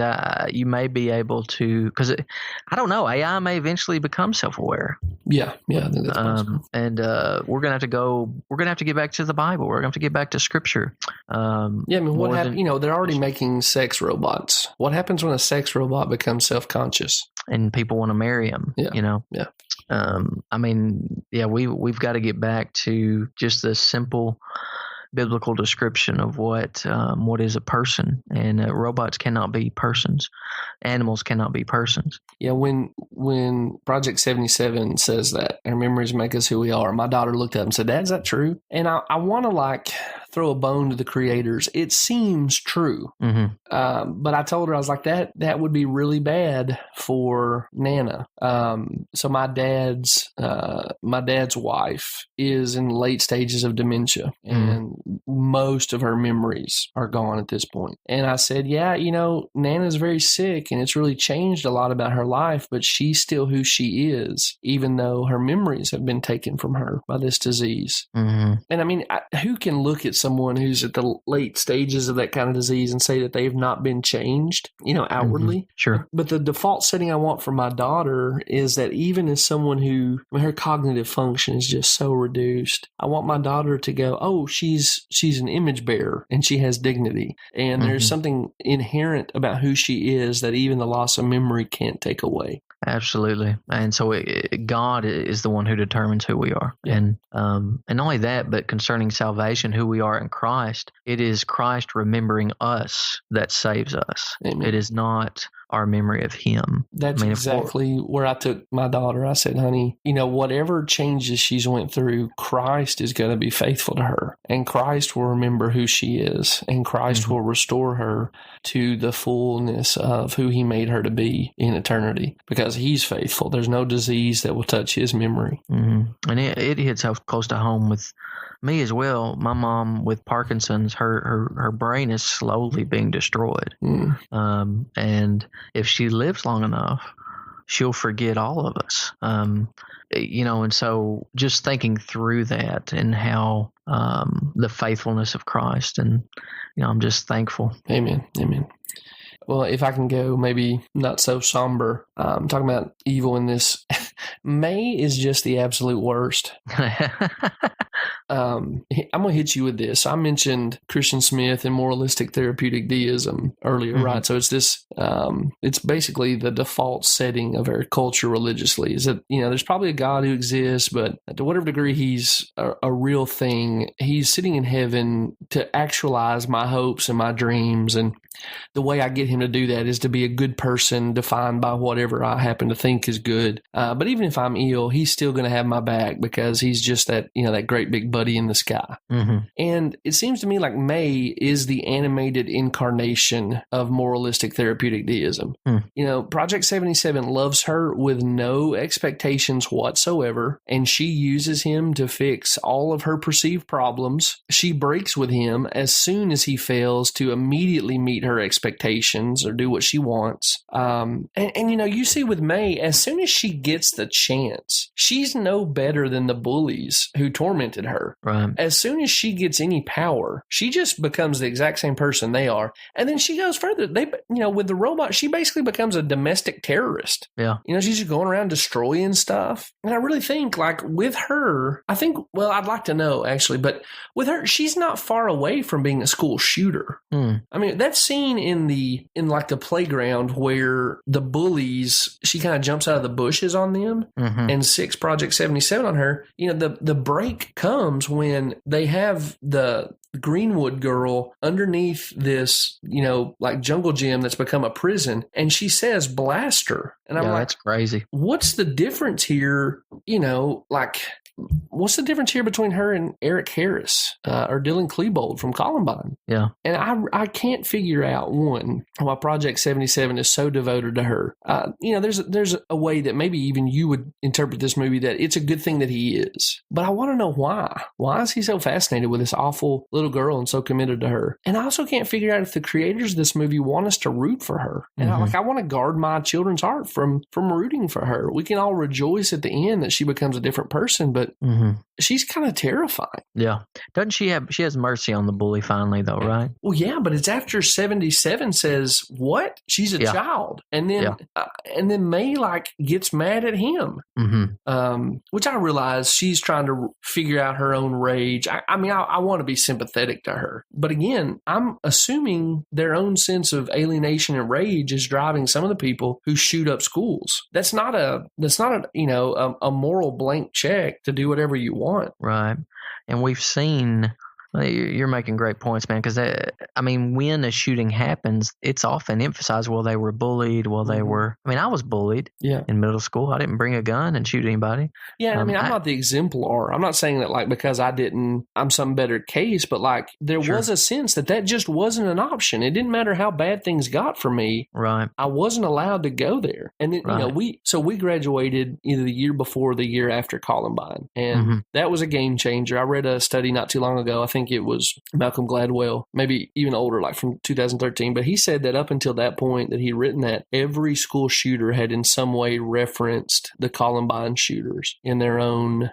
you may be able to, because I don't know, AI may eventually become self-aware. Yeah, I think that's possible. And we're gonna have to get back to the Bible. We're gonna have to get back to Scripture. What happens? They're already making sex robots. What happens when a sex robot becomes self-conscious and people want to marry him? Yeah. We've got to get back to just the simple biblical description of what is a person, and robots cannot be persons. Animals cannot be persons. Yeah, when Project 77 says that our memories make us who we are, my daughter looked up and said, "Dad, is that true?" And I want to throw a bone to the creators. It seems true. Mm-hmm. But I told her, I was like, that would be really bad for Nana. So my dad's wife is in late stages of dementia, and most of her memories are gone at this point. And I said, yeah, Nana's very sick, and it's really changed a lot about her life, but she's still who she is, even though her memories have been taken from her by this disease. Mm-hmm. And who can look at someone who's at the late stages of that kind of disease and say that they've not been changed, outwardly? Mm-hmm. Sure. But the default setting I want for my daughter is that even as someone who, her cognitive function is just so reduced, I want my daughter to go, oh, she's an image bearer and she has dignity. And there's something inherent about who she is that even the loss of memory can't take away. Absolutely. And so God is the one who determines who we are. Yeah. And not only that, but concerning salvation, who we are in Christ, it is Christ remembering us that saves us. Amen. It is not our memory of him. That's exactly where I took my daughter. I said, honey, whatever changes she's went through, Christ is going to be faithful to her, and Christ will remember who she is, and Christ will restore her to the fullness of who he made her to be in eternity, because he's faithful. There's no disease that will touch his memory. Mm-hmm. And it hits so close to home with me as well. My mom with Parkinson's, her brain is slowly being destroyed. And if she lives long enough, she'll forget all of us. And so just thinking through that and how the faithfulness of Christ, and I'm just thankful. Amen. Well, if I can go maybe not so somber, talking about evil in this, May is just the absolute worst. I'm going to hit you with this. I mentioned Christian Smith and moralistic therapeutic deism earlier, right? So it's this, it's basically the default setting of our culture religiously, is that, there's probably a God who exists, but to whatever degree he's a real thing, he's sitting in heaven to actualize my hopes and my dreams. And the way I get him to do that is to be a good person defined by whatever I happen to think is good. But even if I'm ill, he's still going to have my back because he's just that, that great big buddy in the sky. And it seems to me like May is the animated incarnation of moralistic therapeutic deism. Project 77 loves her with no expectations whatsoever, and she uses him to fix all of her perceived problems. She breaks with him as soon as he fails to immediately meet her expectations or do what she wants. And you see with May, as soon as she gets the chance, she's no better than the bullies who tormented her. Right. As soon as she gets any power, she just becomes the exact same person they are. And then she goes further. With the robot, she basically becomes a domestic terrorist. Yeah. She's just going around destroying stuff. And I really think with her, I'd like to know actually, but with her, she's not far away from being a school shooter. That scene in the playground where the bullies, she kind of jumps out of the bushes on them and 6 Project 77 on her. The break comes when they have the Greenwood girl underneath this, jungle gym that's become a prison, and she says blast her. And I'm like, that's crazy. What's the difference here? what's the difference here between her and Eric Harris or Dylan Klebold from Columbine? Yeah. And I can't figure out, one, why Project 77 is so devoted to her. There's a way that maybe even you would interpret this movie that it's a good thing that he is. But I want to know why. Why is he so fascinated with this awful little girl and so committed to her? And I also can't figure out if the creators of this movie want us to root for her. And I want to guard my children's heart from rooting for her. We can all rejoice at the end that she becomes a different person, but she's kind of terrifying. Yeah. Doesn't she has mercy on the bully finally though, right? Well, yeah, but it's after 77 says, what? She's a child. And then May gets mad at him, which I realize she's trying to figure out her own rage. I want to be sympathetic to her. But again, I'm assuming their own sense of alienation and rage is driving some of the people who shoot up schools. That's not a moral blank check to do whatever you want. Right. And we've seen, you're making great points, man, because, when a shooting happens, it's often emphasized, well, they were bullied. Well, they were, I was bullied in middle school. I didn't bring a gun and shoot anybody. Yeah, I'm not the exemplar. I'm not saying that, because I didn't, I'm some better case, but, there was a sense that just wasn't an option. It didn't matter how bad things got for me. Right. I wasn't allowed to go there. And then, we graduated either the year before or the year after Columbine. And that was a game changer. I read a study not too long ago. I think it was Malcolm Gladwell, maybe even older, from 2013. But he said that up until that point that he'd written that, every school shooter had in some way referenced the Columbine shooters in their own,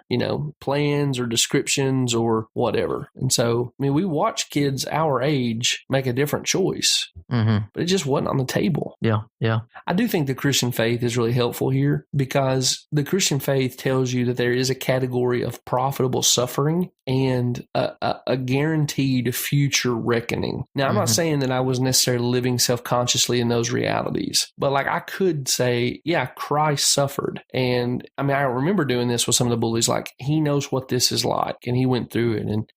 plans or descriptions or whatever. And so, we watch kids our age make a different choice, but it just wasn't on the table. Yeah, yeah. I do think the Christian faith is really helpful here, because the Christian faith tells you that there is a category of profitable suffering and a guaranteed future reckoning. Now, I'm not saying that I was necessarily living self-consciously in those realities, but I could say, yeah, Christ suffered. And I remember doing this with some of the bullies, he knows what this is like and he went through it, and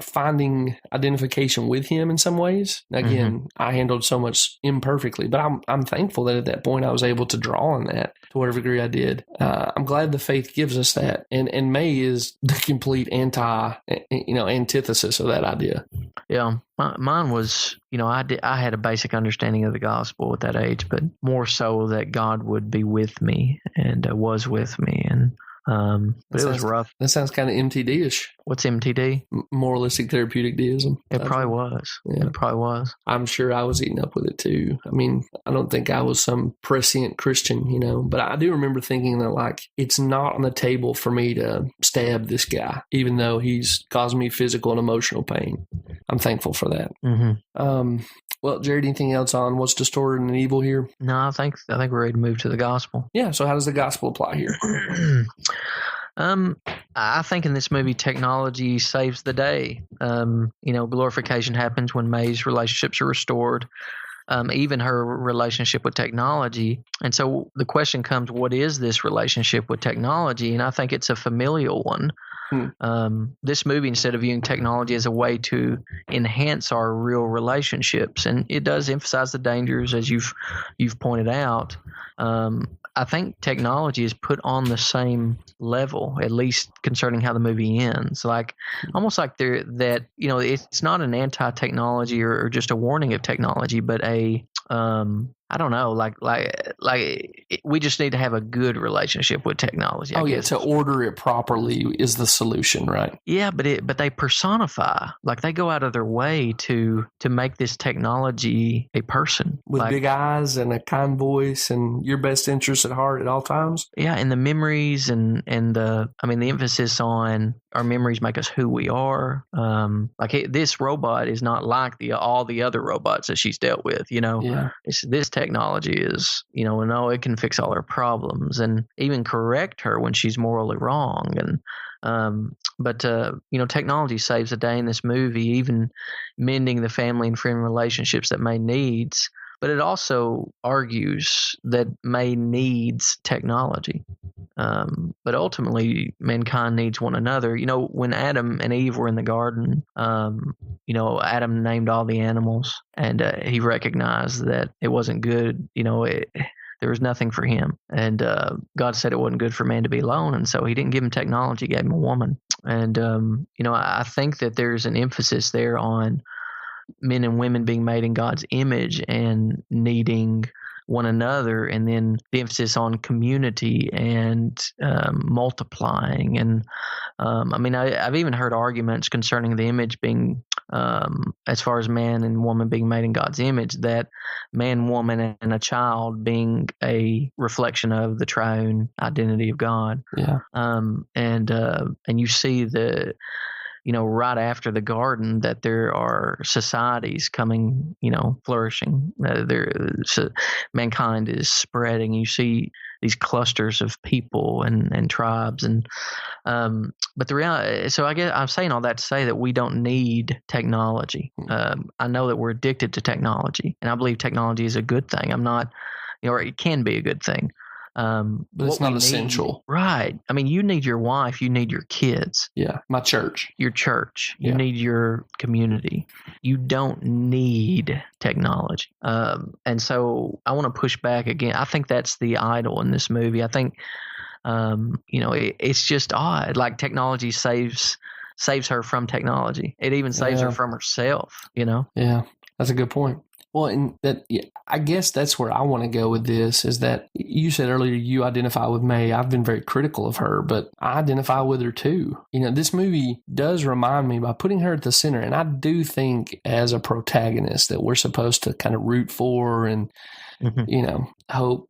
finding identification with him in some ways. Again, I handled so much imperfectly, but I'm thankful that at that point I was able to draw on that to whatever degree I did. I'm glad the faith gives us that. And May is the complete antithesis of that idea. Yeah. Mine was, I had a basic understanding of the gospel at that age, but more so that God would be with me and was with me. And but it was rough. That sounds kind of MTD-ish. What's MTD? Moralistic therapeutic deism. It probably was. Yeah. It probably was. I'm sure I was eating up with it too. I don't think I was some prescient Christian, but I do remember thinking that it's not on the table for me to stab this guy, even though he's caused me physical and emotional pain. I'm thankful for that. Well, Jared, anything else on what's distorted and evil here? No, I think we're ready to move to the gospel. Yeah. So how does the gospel apply here? I think in this movie, technology saves the day. Glorification happens when May's relationships are restored, even her relationship with technology. And so the question comes, what is this relationship with technology? And I think it's a familial one. This movie, instead of viewing technology as a way to enhance our real relationships, and it does emphasize the dangers, as you've pointed out, I think technology is put on the same level, at least concerning how the movie ends. Almost like it's not an anti-technology or just a warning of technology, but I don't know, we just need to have a good relationship with technology. I guess. To order it properly is the solution, right? Yeah, but they personify, they go out of their way to make this technology a person with big eyes and a kind voice and your best interest at heart at all times. Yeah, and the memories and the emphasis on our memories make us who we are. This robot is not like all the other robots that she's dealt with. Yeah. This technology is, it can fix all her problems and even correct her when she's morally wrong. And technology saves the day in this movie, even mending the family and friend relationships that May needs. But it also argues that May needs technology. But ultimately, mankind needs one another. When Adam and Eve were in the garden, Adam named all the animals, and he recognized that it wasn't good. there was nothing for him. And God said it wasn't good for man to be alone, and so he didn't give him technology, he gave him a woman. And I think that there's an emphasis there on men and women being made in God's image and needing one another, and then the emphasis on community and multiplying. And I've even heard arguments concerning the image being, as far as man and woman being made in God's image, that man, woman, and a child being a reflection of the triune identity of God. Yeah. And you see right after the garden, that there are societies coming, flourishing. Mankind is spreading. You see these clusters of people and tribes, but the reality. So I guess I'm saying all that to say that we don't need technology. I know that we're addicted to technology, and I believe technology is a good thing. I'm not, or it can be a good thing. But it's not essential. Right. I mean, you need your wife, you need your kids. Yeah. My church. Your church. You Yeah. need your community. You don't need technology. And so I want to push back again. I think that's the idol in this movie. I think, it's just odd. Like, technology saves her from technology. It even saves her from herself, Yeah. That's a good point. Well, and I guess that's where I want to go with this, is that you said earlier you identify with May. I've been very critical of her, but I identify with her too. This movie does remind me, by putting her at the center, and I do think as a protagonist that we're supposed to kind of root for and, hope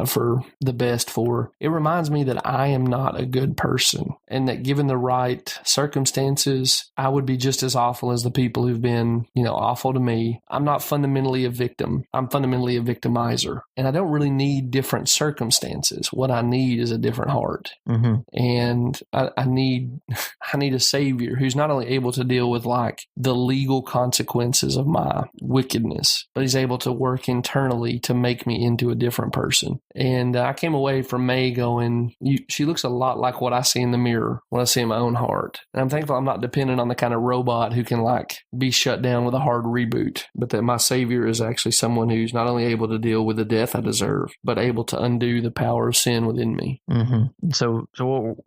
for the best for her. It reminds me that I am not a good person, and that given the right circumstances, I would be just as awful as the people who've been, awful to me. I'm not fundamentally a victim. I'm fundamentally a victimizer, and I don't really need different circumstances. What I need is a different heart. Mm-hmm. And I need a savior who's not only able to deal with like the legal consequences of my wickedness, but he's able to work internally to make me into a different person. And I came away from May going, she looks a lot like what I see in the mirror, what I see in my own heart. And I'm thankful I'm not dependent on the kind of robot who can like be shut down with a hard reboot, but that my savior is actually someone who's not only able to deal with the death I deserve, but able to undo the power of sin within me. Mm-hmm. So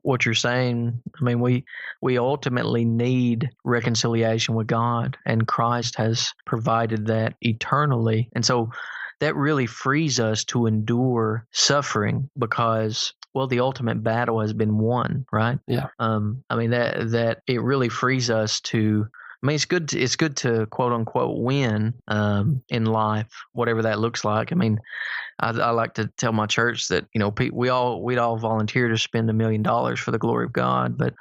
what you're saying, I mean, we ultimately need reconciliation with God, and Christ has provided that eternally. And so that really frees us to endure suffering, because, well, the ultimate battle has been won, right? Yeah. I mean, that it really frees us to, I mean, it's good to quote unquote win in life, whatever that looks like. I mean, I like to tell my church that, we'd all volunteer to spend $1 million for the glory of God, but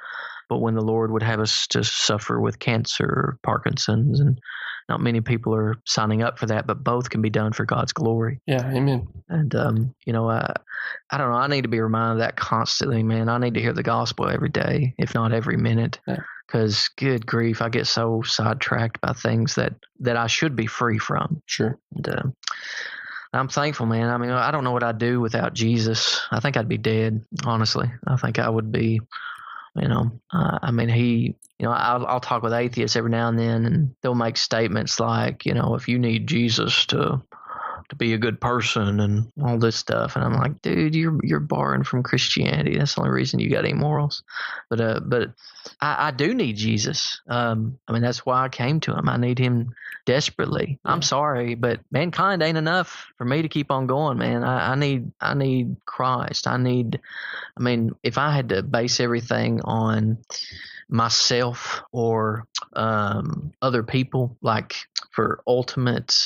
when the Lord would have us to suffer with cancer or Parkinson's, and not many people are signing up for that, but both can be done for God's glory. Yeah, amen. And, I don't know. I need to be reminded of that constantly, man. I need to hear the gospel every day, if not every minute. Because, good grief, I get so sidetracked by things that I should be free from. Sure. And, I'm thankful, man. I mean, I don't know what I'd do without Jesus. I think I'd be dead, honestly. I think I would be... I'll talk with atheists every now and then, and they'll make statements like, if you need Jesus to be a good person and all this stuff. And I'm like, dude, you're borrowing from Christianity. That's the only reason you got any morals. But I do need Jesus. That's why I came to him. I need him desperately. Yeah. I'm sorry, but mankind ain't enough for me to keep on going, man. I need Christ. If I had to base everything on myself or other people, like for ultimate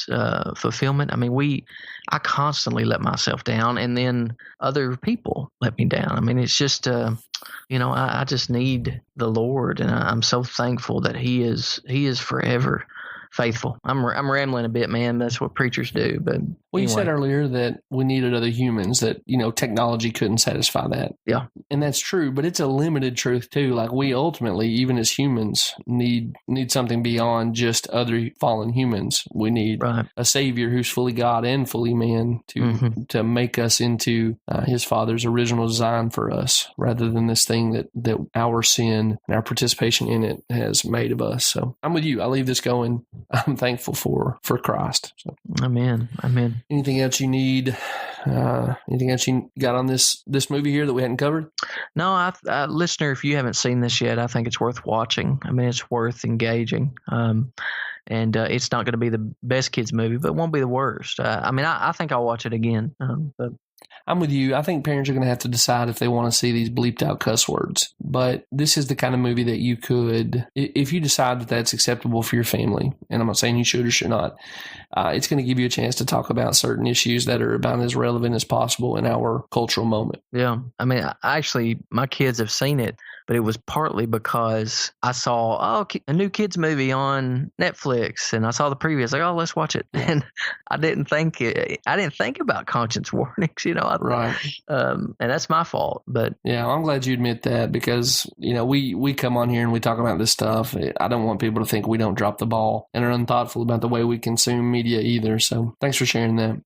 fulfillment, I constantly let myself down, and then other people let me down. It's just I just need the Lord, and I'm so thankful that He is forever faithful. I'm rambling a bit, man. That's what preachers do. But you said earlier that we needed other humans, that, technology couldn't satisfy that. Yeah. And that's true, but it's a limited truth too. Like, we ultimately, even as humans, need something beyond just other fallen humans. We need a savior who's fully God and fully man to make us into his Father's original design for us, rather than this thing that our sin and our participation in it has made of us. So I'm with you. I leave this going, I'm thankful for Christ. So. Amen. Anything else you need? Anything else you got on this movie here that we hadn't covered? No, listener, if you haven't seen this yet, I think it's worth watching. I mean, it's worth engaging. And it's not going to be the best kids movie, but it won't be the worst. I think I'll watch it again. But I'm with you. I think parents are going to have to decide if they want to see these bleeped out cuss words. But this is the kind of movie that you could, if you decide that that's acceptable for your family, and I'm not saying you should or should not, it's going to give you a chance to talk about certain issues that are about as relevant as possible in our cultural moment. Yeah. I mean, actually, my kids have seen it, but it was partly because I saw a new kids movie on Netflix, and I saw the preview. I was like, oh, let's watch it. And I didn't think about conscience warnings, Right. And that's my fault. But yeah, I'm glad you admit that, because we come on here and we talk about this stuff. I don't want people to think we don't drop the ball and are unthoughtful about the way we consume media either. So thanks for sharing that.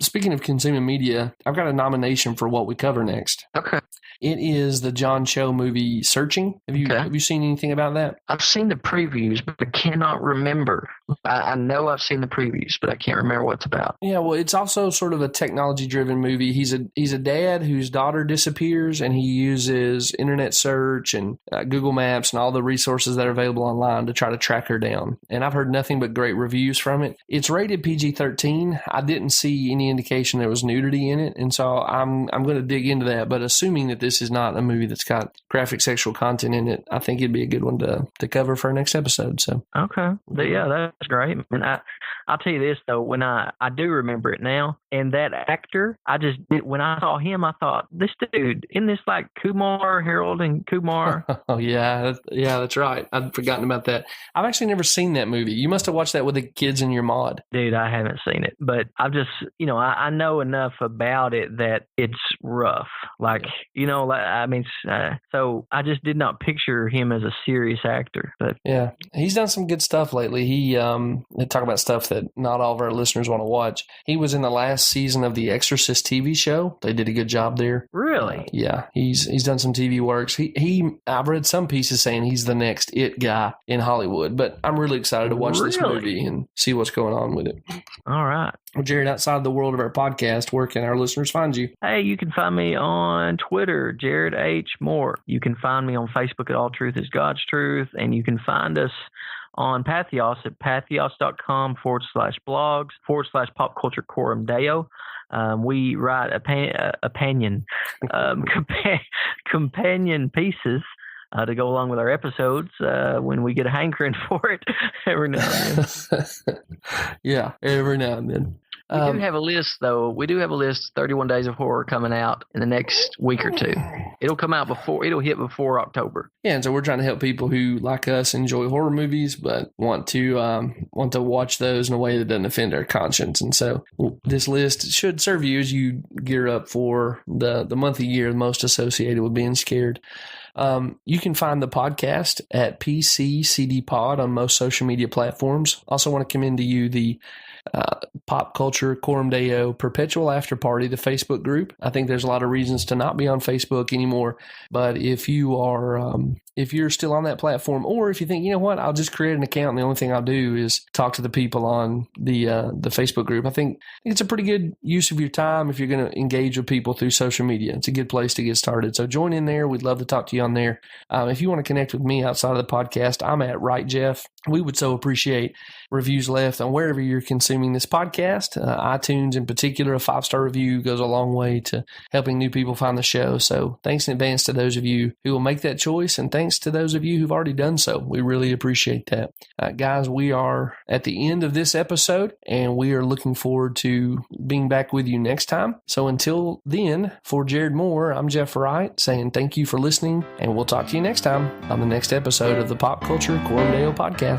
Speaking of consuming media, I've got a nomination for what we cover next. Okay. It is the John Cho movie Searching. Have you seen anything about that? I've seen the previews, but I cannot remember. I know I've seen the previews, but I can't remember what it's about. Yeah, well, it's also sort of a technology-driven movie. He's a dad whose daughter disappears, and he uses internet search and Google Maps and all the resources that are available online to try to track her down. And I've heard nothing but great reviews from it. It's rated PG-13. I didn't see any indication there was nudity in it, and so I'm going to dig into that. But assuming that this is not a movie that's got graphic sexual content in it, I think it'd be a good one to cover for our next episode. So okay, yeah, that's great. And I'll tell you this though, when I do remember it now, and that actor, when I saw him, I thought, this dude, isn't this like Kumar, Harold and Kumar? Oh yeah, that's right. I'd forgotten about that. I've actually never seen that movie. You must have watched that with the kids in your mod. Dude, I haven't seen it, but I've just, I know enough about it that it's rough. Like, so I just did not picture him as a serious actor. But yeah, he's done some good stuff lately. They talk about stuff that not all of our listeners want to watch. He was in the last season of the Exorcist TV show. They did a good job there. Really? Yeah, he's done some TV works. I've read some pieces saying he's the next it guy in Hollywood, but I'm really excited to watch this movie and see what's going on with it. All right. Well, Jared, outside the world of our podcast, where can our listeners find you? Hey, you can find me on Twitter, Jared H. Moore. You can find me on Facebook at All Truth is God's Truth, and you can find us on Pathos at pathos.com/blogs/pop culture quorum deo. We write companion pieces to go along with our episodes when we get a hankering for it every now and then. Yeah, every now and then. We do have a list, though. We do have a list, 31 Days of Horror, coming out in the next week or two. It'll hit before October. Yeah, and so we're trying to help people who, like us, enjoy horror movies, but want to watch those in a way that doesn't offend our conscience. And so this list should serve you as you gear up for the month of year most associated with being scared. You can find the podcast at PCCD Pod on most social media platforms. Also want to commend to you the Pop Culture Quorum Deo Perpetual After Party, the Facebook group. I think there's a lot of reasons to not be on Facebook anymore, but if you are if you're still on that platform, or if you think, I'll just create an account and the only thing I'll do is talk to the people on the Facebook group, I think it's a pretty good use of your time if you're going to engage with people through social media. It's a good place to get started. So join in there. We'd love to talk to you on there. If you want to connect with me outside of the podcast, I'm at Right Jeff. We would so appreciate reviews left on wherever you're consuming this podcast. iTunes in particular, a 5-star review goes a long way to helping new people find the show. So thanks in advance to those of you who will make that choice, and thanks to those of you who've already done so. We really appreciate that. Guys, we are at the end of this episode, and we are looking forward to being back with you next time. So until then, for Jared Moore, I'm Jeff Wright saying thank you for listening, and we'll talk to you next time on the next episode of the Pop Culture Quorum Deo podcast.